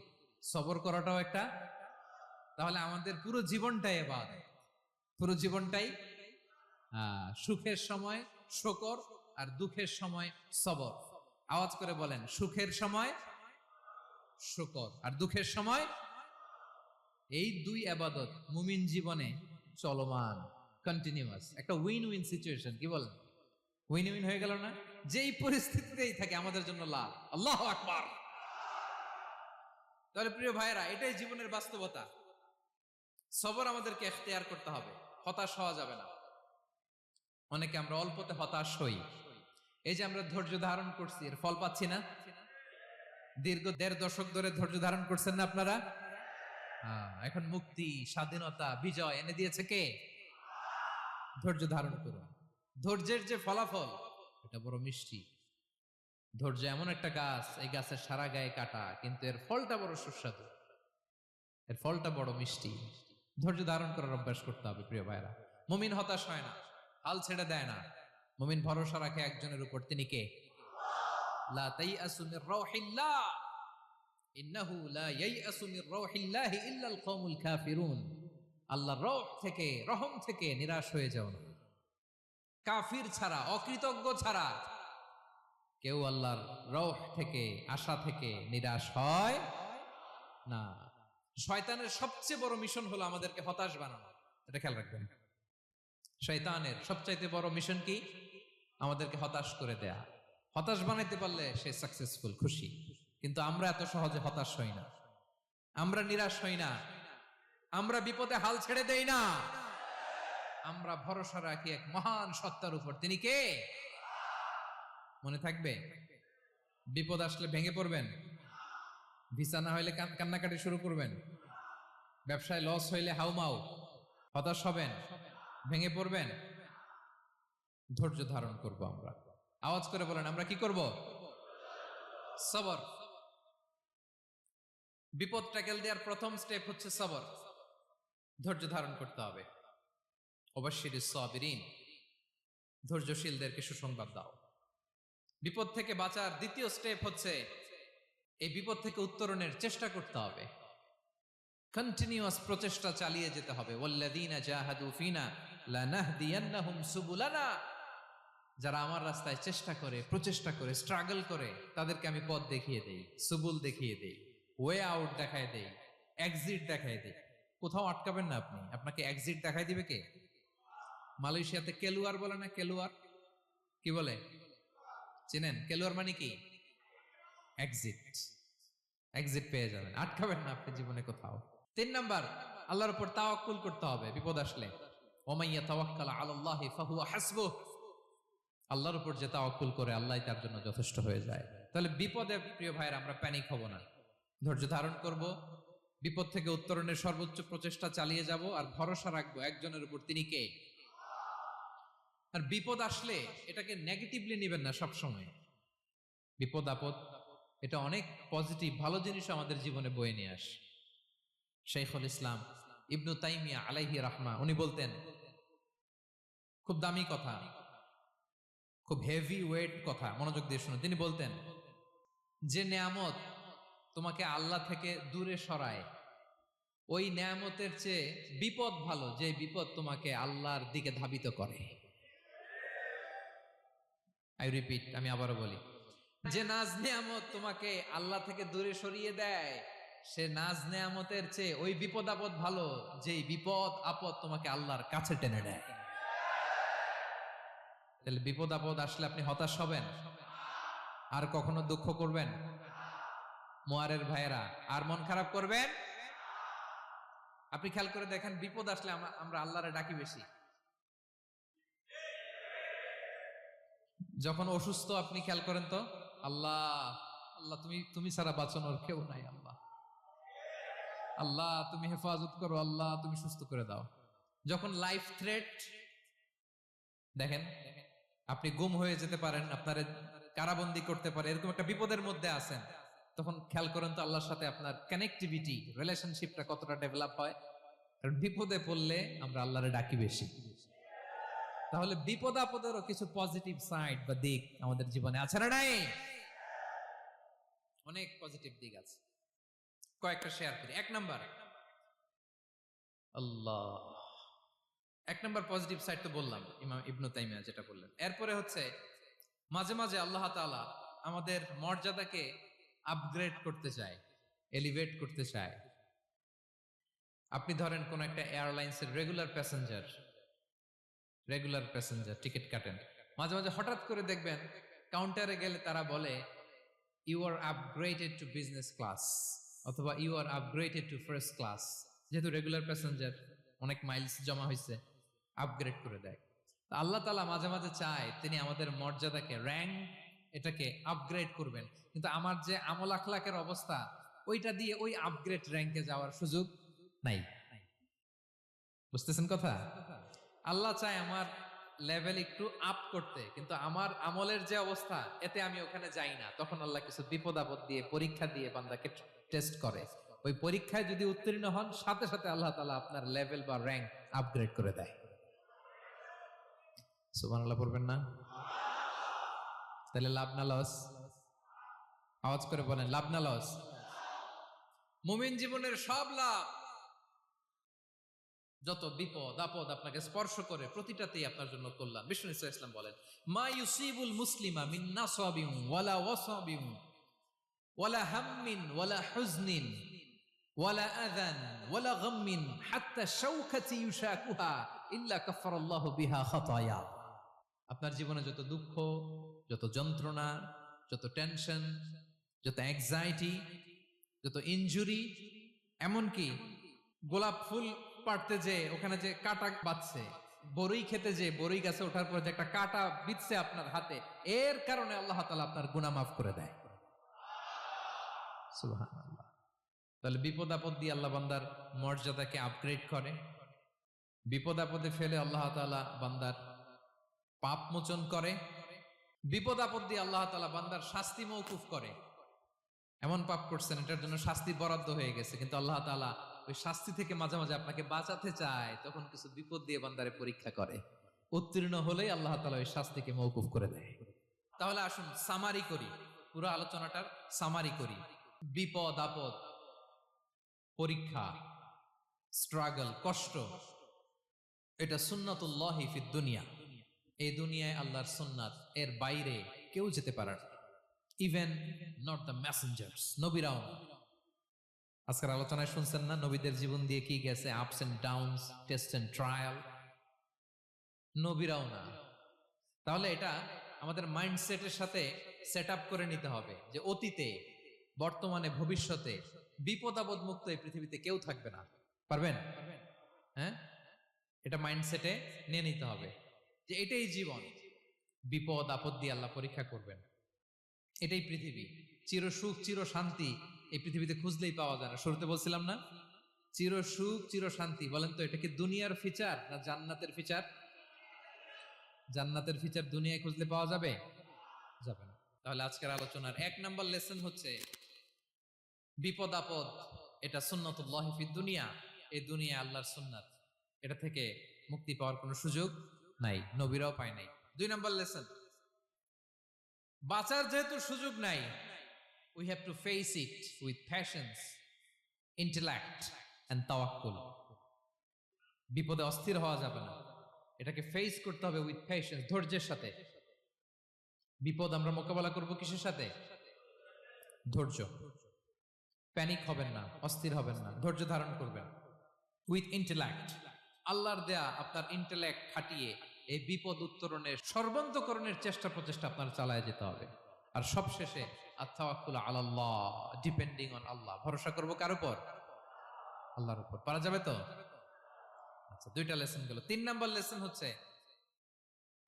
Speaker 1: সবর করাটাও একটা। তাহলে আমাদের পুরো জীবনটাই ইবাদত, পুরো জীবনটাই। সুখের সময় শুকর আর দুঃখের সময় সবর। আওয়াজ করে বলেন, সুখের সময় শুকর আর দুঃখের সময়। এই দুই ইবাদত মুমিন জীবনে চলমান, কন্টিনিউয়াস, একটা উইন উইন সিচুয়েশন। কি বলেন? উইন উইন হয়ে গেল না? যেই পরিস্থিতিতেই থাকে আমাদের জন্য লাভ। আল্লাহু আকবার। তাহলে প্রিয় ভাইয়েরা, এটাই জীবনের বাস্তবতা। সবর আমাদেরকে ইখতিয়ার করতে হবে, হতাশ হওয়া যাবে না। অনেকে আমরা অল্পতে হতাশ হই, এই যে আমরা ধৈর্য ধারণ করছি, এর ফল পাচ্ছি না? দীর্ঘ 1.5 দশক ধরে ধৈর্য ধারণ করছেন না আপনারা? এখন মুক্তি, স্বাধীনতা, বিজয় এনে দিয়েছে কে? ধৈর্য ধারণ করুন। ধৈর্যের যে ফলাফল, এটা বড় মিষ্টি। ধৈর্য এমন একটা গাছ, এই গাছের সারা গায়ে কাটা, কিন্তু এর ফলটা বড় সুস্বাদু, এর ফলটা বড় মিষ্টি। ধৈর্য ধারণ করার অভ্যাস করতে হবে প্রিয় ভাইরা। মুমিন হতাশ হয় না, হাল ছেড়ে দেয় না। মুমিন ভরসা রাখে একজনের উপর, তিনি কে? লা তাইআসু মির রাউহিল্লাহ, ইন্নাহু লা ইয়াইআসু মির রাউহিল্লাহি ইল্লাল কওমুল কাফিরুন। আল্লাহর রহ থেকে, রহম থেকে নিরাশ হয়ে যাও না। কাফির ছাড়া, অকৃতজ্ঞ ছাড়া কেউ আল্লাহর রহ থেকে, আশা থেকে নিরাশ হয় না। শয়তানের সবচেয়ে বড় মিশন হলো আমাদেরকে হতাশ বানানো, এটা খেয়াল রাখবেন। শয়তানের সবচাইতে বড় মিশন কি? আমাদেরকে হতাশ করে দেয়া। হতাশ বানাইতে পারলে সে সাকসেসফুল, খুশি। কিন্তু আমরা এত সহজে হতাশ হই না, আমরা নিরাশ হই না, আমরা বিপদে হাল ছেড়ে দেই না। আমরা ভরসা রাখি এক মহান সত্তার উপর, তিনি কে? মনে থাকবে? বিপদ আসলে ভেঙে পড়বেন, ভিসা না হইলে কান্নাকাটি শুরু করবেন, ব্যবসায় লস হইলে হাউমাউ, হতাশ হবেন, ভেঙে পড়বেন। ধৈর্য ধারণ করব আমরা। আওয়াজ করে বলেন, আমরা কি করব? সবর। বিপদ ট্যাকেল দেওয়ার প্রথম স্টেপ হচ্ছে সবর, ধৈর্য ধারণ করতে হবে। অবশ্যই সাবিরিন, ধৈর্যশীলদেরকে সুসংবাদ দাও। বিপদ থেকে বাঁচার দ্বিতীয় স্টেপ হচ্ছে এই বিপদ থেকে উত্তরণের চেষ্টা করতে হবে। কন্টিনিউয়াস প্রচেষ্টা চালিয়ে যেতে হবে। ওয়াল্লাযীনা জাহাদু ফিনা লানাহদিয়ান্নাহুম সুবুলানা, যারা আমার রাস্তায় চেষ্টা করে, প্রচেষ্টা করে, স্ট্রাগল করে, তাদেরকে আমি পথ দেখিয়ে দেই, সুবুল দেখিয়ে দেই, ওয়ে আউট দেখায় দেই, এক্সিট দেখায় দেই। কোথাও আটকাবেন না আপনি, আপনাকে এক্সিট দেখাই দিবে কে? মালয়েশিয়াতে কেলুয়ার বলে না? কেলুয়ার কি বলে চেনেন? কেলুয়ার মানে কি? এক্সিট। এক্সিট পেয়ে যাবেন, আটকাবেন না আপনি জীবনে কোথাও। 3 নাম্বার, আল্লাহর উপর তাওয়াক্কুল করতে হবে বিপদ আসলে। ওমাইয়া তাওয়াক্কাল আলাল্লাহি ফাহুয়া হাসবুহ, আল্লাহর উপর যে তাওয়াক্কুল করে আল্লাহই তার জন্য যথেষ্ট হয়ে যায়। তাহলে বিপদে প্রিয় ভাইরা আমরা প্যানিক হব না, ধৈর্য ধারণ করব, বিপদ থেকে উত্তরণের সর্বোচ্চ প্রচেষ্টা চালিয়ে যাব, আর ভরসা রাখবো একজনের উপর, তিনি কে? আর বিপদ আসলে এটাকে নেগেটিভলি নেবেন না সব সময়। বিপদ আপদ এটা অনেক পজিটিভ, ভালো জিনিস আমাদের জীবনে বয়ে নিয়ে আসে। শাইখুল ইসলাম ইবনু তাইমিয়া আলাইহি রাহমা, উনি বলতেন, খুব দামি কথা, খুব হেভি ওয়েট কথা, মনোযোগ দিয়ে শুনুন। তিনি বলতেন, যে নেয়ামত তোমাকে আল্লাহ থেকে দূরে সরায়, ওই নেয়ামতের চেয়ে বিপদ ভালো, যে বিপদ তোমাকে আল্লাহর দিকে ধাবিত করে। আই রিপিট, আমি আবারও বলি, যে নাজ নেয়ামত তোমাকে আল্লাহ থেকে দূরে সরিয়ে দেয়, সে নাজ নেয়ামতের চেয়ে ওই বিপদ আপদ ভালো, যেই বিপদ আপদ তোমাকে আল্লাহর কাছে টেনে নেয়। তাহলে বিপদ আপদ আসলে আপনি হতাশ হবেন? আর কখনো দুঃখ করবেন? মোয়ারের ভাইয়েরা, আর মন খারাপ করবেন? আপনি খেয়াল করে দেখেন, বিপদ আসলে আমরা আল্লাহরে ডাকি বেশি। যখন অসুস্থ আপনি খেয়াল করেন তো, আল্লাহ আল্লাহ, তুমি ছাড়া বাঁচানোর কেউ নাই, আল্লাহ আল্লাহ তুমি হেফাজত করো, আল্লাহ তুমি সুস্থ করে দাও। যখন লাইফ থ্রেট, দেখেন আপনি গুম হয়ে যেতে পারেন, আপনার কারাবন্দি করতে পারে, এরকম একটা বিপদের মধ্যে আছেন, তখন খেয়াল করেন তো আল্লাহর সাথে আপনার কানেক্টিভিটি, রিলেশনশিপটা কতটা ডেভেলপ হয়। কারণ বিপদে পড়লে আমরা আল্লাহরে ডাকি বেশি। তাহলে বিপদ আপদেরও কিছু পজিটিভ সাইড বা দিক আমাদের জীবনে আছে না নাই? অনেক পজিটিভ দিক আছে, কয়েকটা শেয়ার করি। 1 নাম্বার, আল্লাহ, 1 নাম্বার পজিটিভ সাইড তো বললাম, ইমাম ইবনু তাইমিয়া যেটা বললেন। এরপরে হচ্ছে মাঝে মাঝে আল্লাহ তাআলা আমাদের মর্যাদাকে আপগ্রেড করতে চায়, এলিভেট করতে চায়। আপনি ধরেন কোন একটা এয়ারলাইন্সের রেগুলার প্যাসেঞ্জার টিকিট কাটেন, মাঝে মাঝে হঠাৎ করে দেখবেন কাউন্টারে গেলে তারা বলে, you are upgraded to business class, অথবা you are upgraded to first class. যেহেতু রেগুলার প্যাসেঞ্জার, অনেক মাইলস জমা হয়েছে, আপগ্রেড করে দেয়। আল্লাহ তাআলা মাঝে মাঝে চায় তিনি আমাদের মর্যাদাকে, র্যাঙ্ক এটাকে আপগ্রেড করবেন, কিন্তু আমার যে আমল আখলাকের অবস্থা, ওইটা দিয়ে ওই আপগ্রেড র্যাঙ্কে যাওয়ার সুযোগ নাই। বুঝতেছেন কথা? আল্লাহ চায় আমার লেভেল একটু আপ করতে, কিন্তু আমার আমলের যে অবস্থা, এতে আমি ওখানে যাই না। তখন আল্লাহ কিছু বিপদ আপদ দিয়ে, পরীক্ষা দিয়ে বান্দাকে টেস্ট করে। ওই পরীক্ষায় যদি উত্তীর্ণ হন, সাথে সাথে আল্লাহ তাআলা আপনার লেভেল বা র্যাঙ্ক আপগ্রেড করে দেয়। সুবহানাল্লাহ পড়বেন না? তাহলে লাভ না লস? আওয়াজ করে বলেন, লাভ না লস? মুমিন জীবনের সব লাভ। যত বিপদ আপদ আপনাকে স্পর্শ করে, প্রতিটাতেই আপনার জন্য কল্যাণ। বিষ্ণু ইসলাম বলেন, মা ইউসিবুল মুসলিমা মিন নাসাবিন ওয়ালা ওয়াসাবিন ওয়ালা হাম্মিন ওয়ালা হুজনিন ওয়ালা আযান ওয়ালা গাম্মিন হাত্তা শাওকাতি ইউশাকুহা ইল্লা কাফারাল্লাহু বিহা খাতায়া। আপনার জীবনে যত দুঃখ, যত যন্ত্রণা, যত টেনশন, যত অ্যাংজাইটি, যত ইনজুরি, এমনকি গোলাপ ফুল পাড়তে যে ওখানে যে কাটা বাঁধছে, বরই খেতে যে বরই গাছে ওঠার পর যে একটা কাটা বিঁধছে আপনার হাতে, এর কারণে আল্লাহ তাআলা আপনার গুনাহ মাফ করে দেয়। সুবহানাল্লাহ। তাহলে বিপদ আপদ দিয়ে আল্লাহ বান্দার মর্যাদাকে আপগ্রেড করে। বিপদ আপদে ফেলে আল্লাহ তাআলা বান্দার পাপ মোচন করে। বিপদ আপদ দিয়ে আল্লাহ তাআলা বান্দার শাস্তি মওকুফ করে। এমন পাপ করছেন, এটার জন্য শাস্তি বরাদ্দ হয়ে গেছে, কিন্তু আল্লাহ তাআলা ওই শাস্তি থেকে মাঝে মাঝে আপনাকে বাঁচাতে চায়, তখন কিছু বিপদ দিয়ে বান্দারে পরীক্ষা করে। উত্তীর্ণ হলেই আল্লাহ তাআলা ওই শাস্তিকে মওকুফ করে দেয়। তাহলে আসুন সামারি করি, পুরো আলোচনাটার সামারি করি। বিপদ আপদ, পরীক্ষা, স্ট্রাগল, কষ্ট, এটা সুন্নাতুল্লাহি ফিদ দুনিয়া। এই দুনিয়ায় আল্লাহর সুন্নাত, এর বাইরে কেউ যেতে পারে না। ইভেন নট দ্য মেসেঞ্জার্স, নবীরাও না। আজকের আলোচনায় শুনছেন না নবীদের জীবন দিয়ে কি গেছে, ups and downs, test and trial. নবীরাও না। তাহলে এটা আমাদের মাইন্ডসেটের সাথে সেট আপ করে নিতে হবে যে অতীতে, বর্তমানে, ভবিষ্যতে বিপদ আপদ মুক্ত এই পৃথিবীতে কেউ থাকবে না। পারবেন? হ্যাঁ, এটা মাইন্ডসেটে নিয়ে নিতে হবে যে এটাই জীবন। বিপদ আপদ দিয়ে আল্লাহ পরীক্ষা করবেন। এটাই পৃথিবী। চির সুখ চির শান্তি এই পৃথিবীতে খুঁজলেই পাওয়া যায় না। শুরুতে বলছিলাম না, চির সুখ চির শান্তি। বলেন তো, এটা কি দুনিয়ার ফিচার না জান্নাতের ফিচার? জান্নাতের ফিচার দুনিয়ায় খুঁজলে পাওয়া যাবে? যাবে না। তাহলে আজকের আলোচনার 1 নাম্বার লেসন হচ্ছে, বিপদ আপদ এটা সুন্নাতুল্লাহি ফিদ দুনিয়া। এই দুনিয়া আল্লাহর সুন্নাত, এটা থেকে মুক্তি পাওয়ার কোনো সুযোগ নাই, নবীরাও পায় নাই। 2 নাম্বার লেসন, বাঁচার যেহেতু সুযোগ নাই, we have to face it with patience, intellect and tawakkul. বিপদে অস্থির হওয়া যাবে না, এটাকে ফেস করতে হবে উইথ পেশেন্স, ধৈর্যের সাথে। বিপদ আমরা মোকাবেলা করব কিসের সাথে? ধৈর্য। প্যানিক হবেন না, অস্থির হবেন না, ধৈর্য ধারণ করবেন। উইথ ইন্টেলেক্ট, আল্লাহর দেয়া আপনার ইন্টেলেক্ট খাটিয়ে এই বিপদ উত্তরণের, সর্বান্তকরণের চেষ্টা প্রচেষ্টা আপনার চালায় যেতে হবে। আর সবশেষে আত-তাওয়াক্কুল আলাল্লাহ, ডিপেন্ডিং অন আল্লাহ, ভরসা করব কার উপর? আল্লাহর উপর। পারা যাবে তো? আচ্ছা, 2টা লেসন গেল। 3 নাম্বার লেসন হচ্ছে,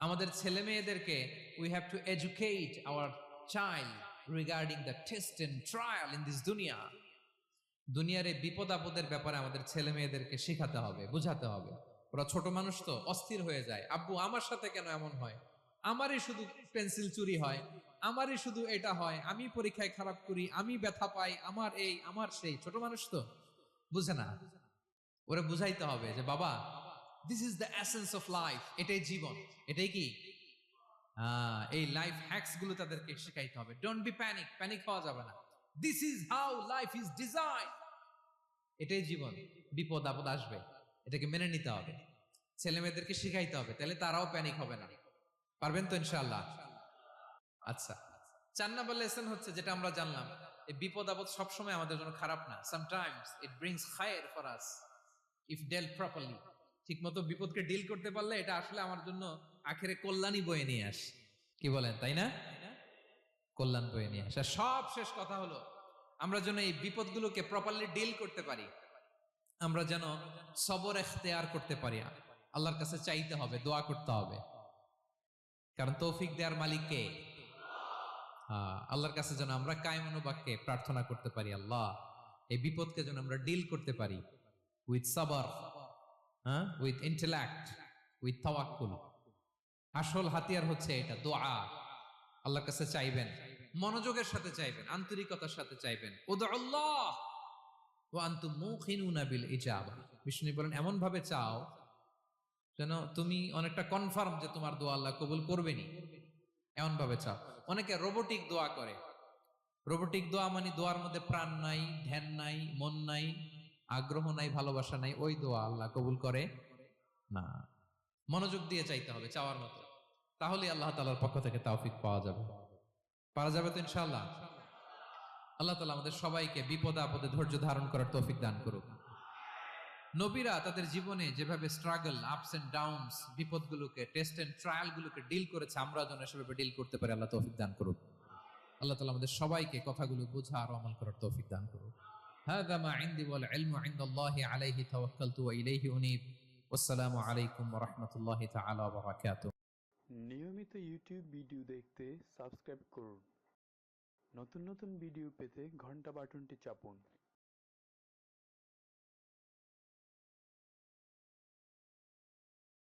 Speaker 1: আমাদের ছেলে মেয়েদেরকে we have to educate our child regarding the test and trial in this duniya. দুনিয়ার এই বিপদ আপদের ব্যাপারে আমাদের ছেলে মেয়েদেরকে শেখাতে হবে, বুঝাতে হবে। ওরা ছোট মানুষ তো, অস্থির হয়ে যায়। আব্বু আমার সাথে কেন এমন হয়? আমারই শুধু পেন্সিল চুরি হয়, আমারই শুধু এটা হয়, আমি পরীক্ষায় খারাপ করি, আমি ব্যথা পাই, আমার এই আমার সেই। ছোট মানুষ তো বুঝে না। ওরা বুঝাইতে হবে যে বাবা, this is the essence of life, এটাই জীবন। এটাই কি এই লাইফ হ্যাকস গুলো তাদেরকে শেখাইতে হবে। ডোন্ট বি প্যানিক, প্যানিক হওয়া যাবে না। This is how life is design, এটাই জীবন। বিপদ আপদ আসবে, এটাকে মেনে নিতে হবে, ছেলে মেয়েদেরকে শিখাইতে হবে, তাহলে তারাও প্যানিক হবে না। পারবেন তো ইনশাআল্লাহ? আচ্ছা, 4 নাম্বার লেসন হচ্ছে, যেটা আমরা জানলাম, এই বিপদ আপদ সবসময় আমাদের জন্য খারাপ না। Sometimes it brings khair for us if dealt properly. ঠিকমতো বিপদকে ডিল করতে পারলে এটা আসলে আমার জন্য আখেরে কল্যাণই বয়ে নিয়ে আসে। কি বলেন, তাই না? কল্যাণ বয়ে নিয়ে আসে। সব শেষ কথা হলো, আমরা যেন এই বিপদগুলোকে প্রপারলি ডিল করতে পারি, আমরা যেন সবর এখতিয়ার করতে পারি। আল্লাহর কাছে চাইতে হবে, দোয়া করতে হবে, কারণ তৌফিক দেওয়ার মালিক কে? আল্লাহর কাছে যেন আমরা কায়মনোবাক্যে প্রার্থনা করতে পারি, আল্লাহ এই বিপদকে যেন আমরা ডিল করতে পারি উইথ সাবার, উইথ ইন্টেলেক্ট, উইথ তাওয়াক্কুল। আসল হাতিয়ার হচ্ছে এটা, দোয়া। আল্লাহর কাছে চাইবেন, মনোযোগের সাথে চাইবেন, আন্তরিকতার সাথে চাইবেন। উদউল্লাহ ওয়া আনতুম মুকিনুনা বিল ইজাবা। বিষ্ণু বলেন এমন ভাবে চাও যেন তুমি অনেকটা কনফার্ম যে তোমার দোয়া আল্লাহ কবুল করবেনই, এমন ভাবে চাও। অনেকে রোবোটিক দোয়া করে। রোবোটিক দোয়া মানে দোয়ার মধ্যে প্রাণ নাই, ধ্যান নাই, মন নাই, আগ্রহ নাই, ভালোবাসা নাই, ওই দোয়া আল্লাহ কবুল করে না। মনোযোগ দিয়ে চাইতে হবে চাওয়ার মতো, তাহলে আল্লাহ তাআলার পক্ষ থেকে তৌফিক পাওয়া যাবে। পারা যাবে তো ইনশাআল্লাহ। আল্লাহ তাআলা আমাদের সবাইকে বিপদে আপদে ধৈর্য ধারণ করার তৌফিক দান করুক। নবীরা তাদের জীবনে যেভাবে স্ট্রাগল, আপস এন্ড ডাউনস, বিপদগুলোকে, টেস্ট এন্ড ট্রায়াল গুলোকে ডিল করেছে, আমরা যেন সেভাবে ডিল করতে পারি, আল্লাহ তৌফিক দান করুক। আল্লাহ তাআলা আমাদের সবাইকে কথাগুলো বোঝা আর আমল করার তৌফিক দান করুক। হাযা মা ইনদি ওয়াল ইলমু ইনদাল্লাহি আলাইহি তাওয়াক্কালতু ওয়া ইলাইহি উনীব। ওয়াসসালামু আলাইকুম ওয়া রাহমাতুল্লাহি তাআলা ওয়া বারাকাতুহু।
Speaker 3: নিয়মিত ইউটিউব ভিডিও দেখতে সাবস্ক্রাইব করুন। নতুন নতুন ভিডিও পেতে ঘন্টা বাটনটি চাপুন।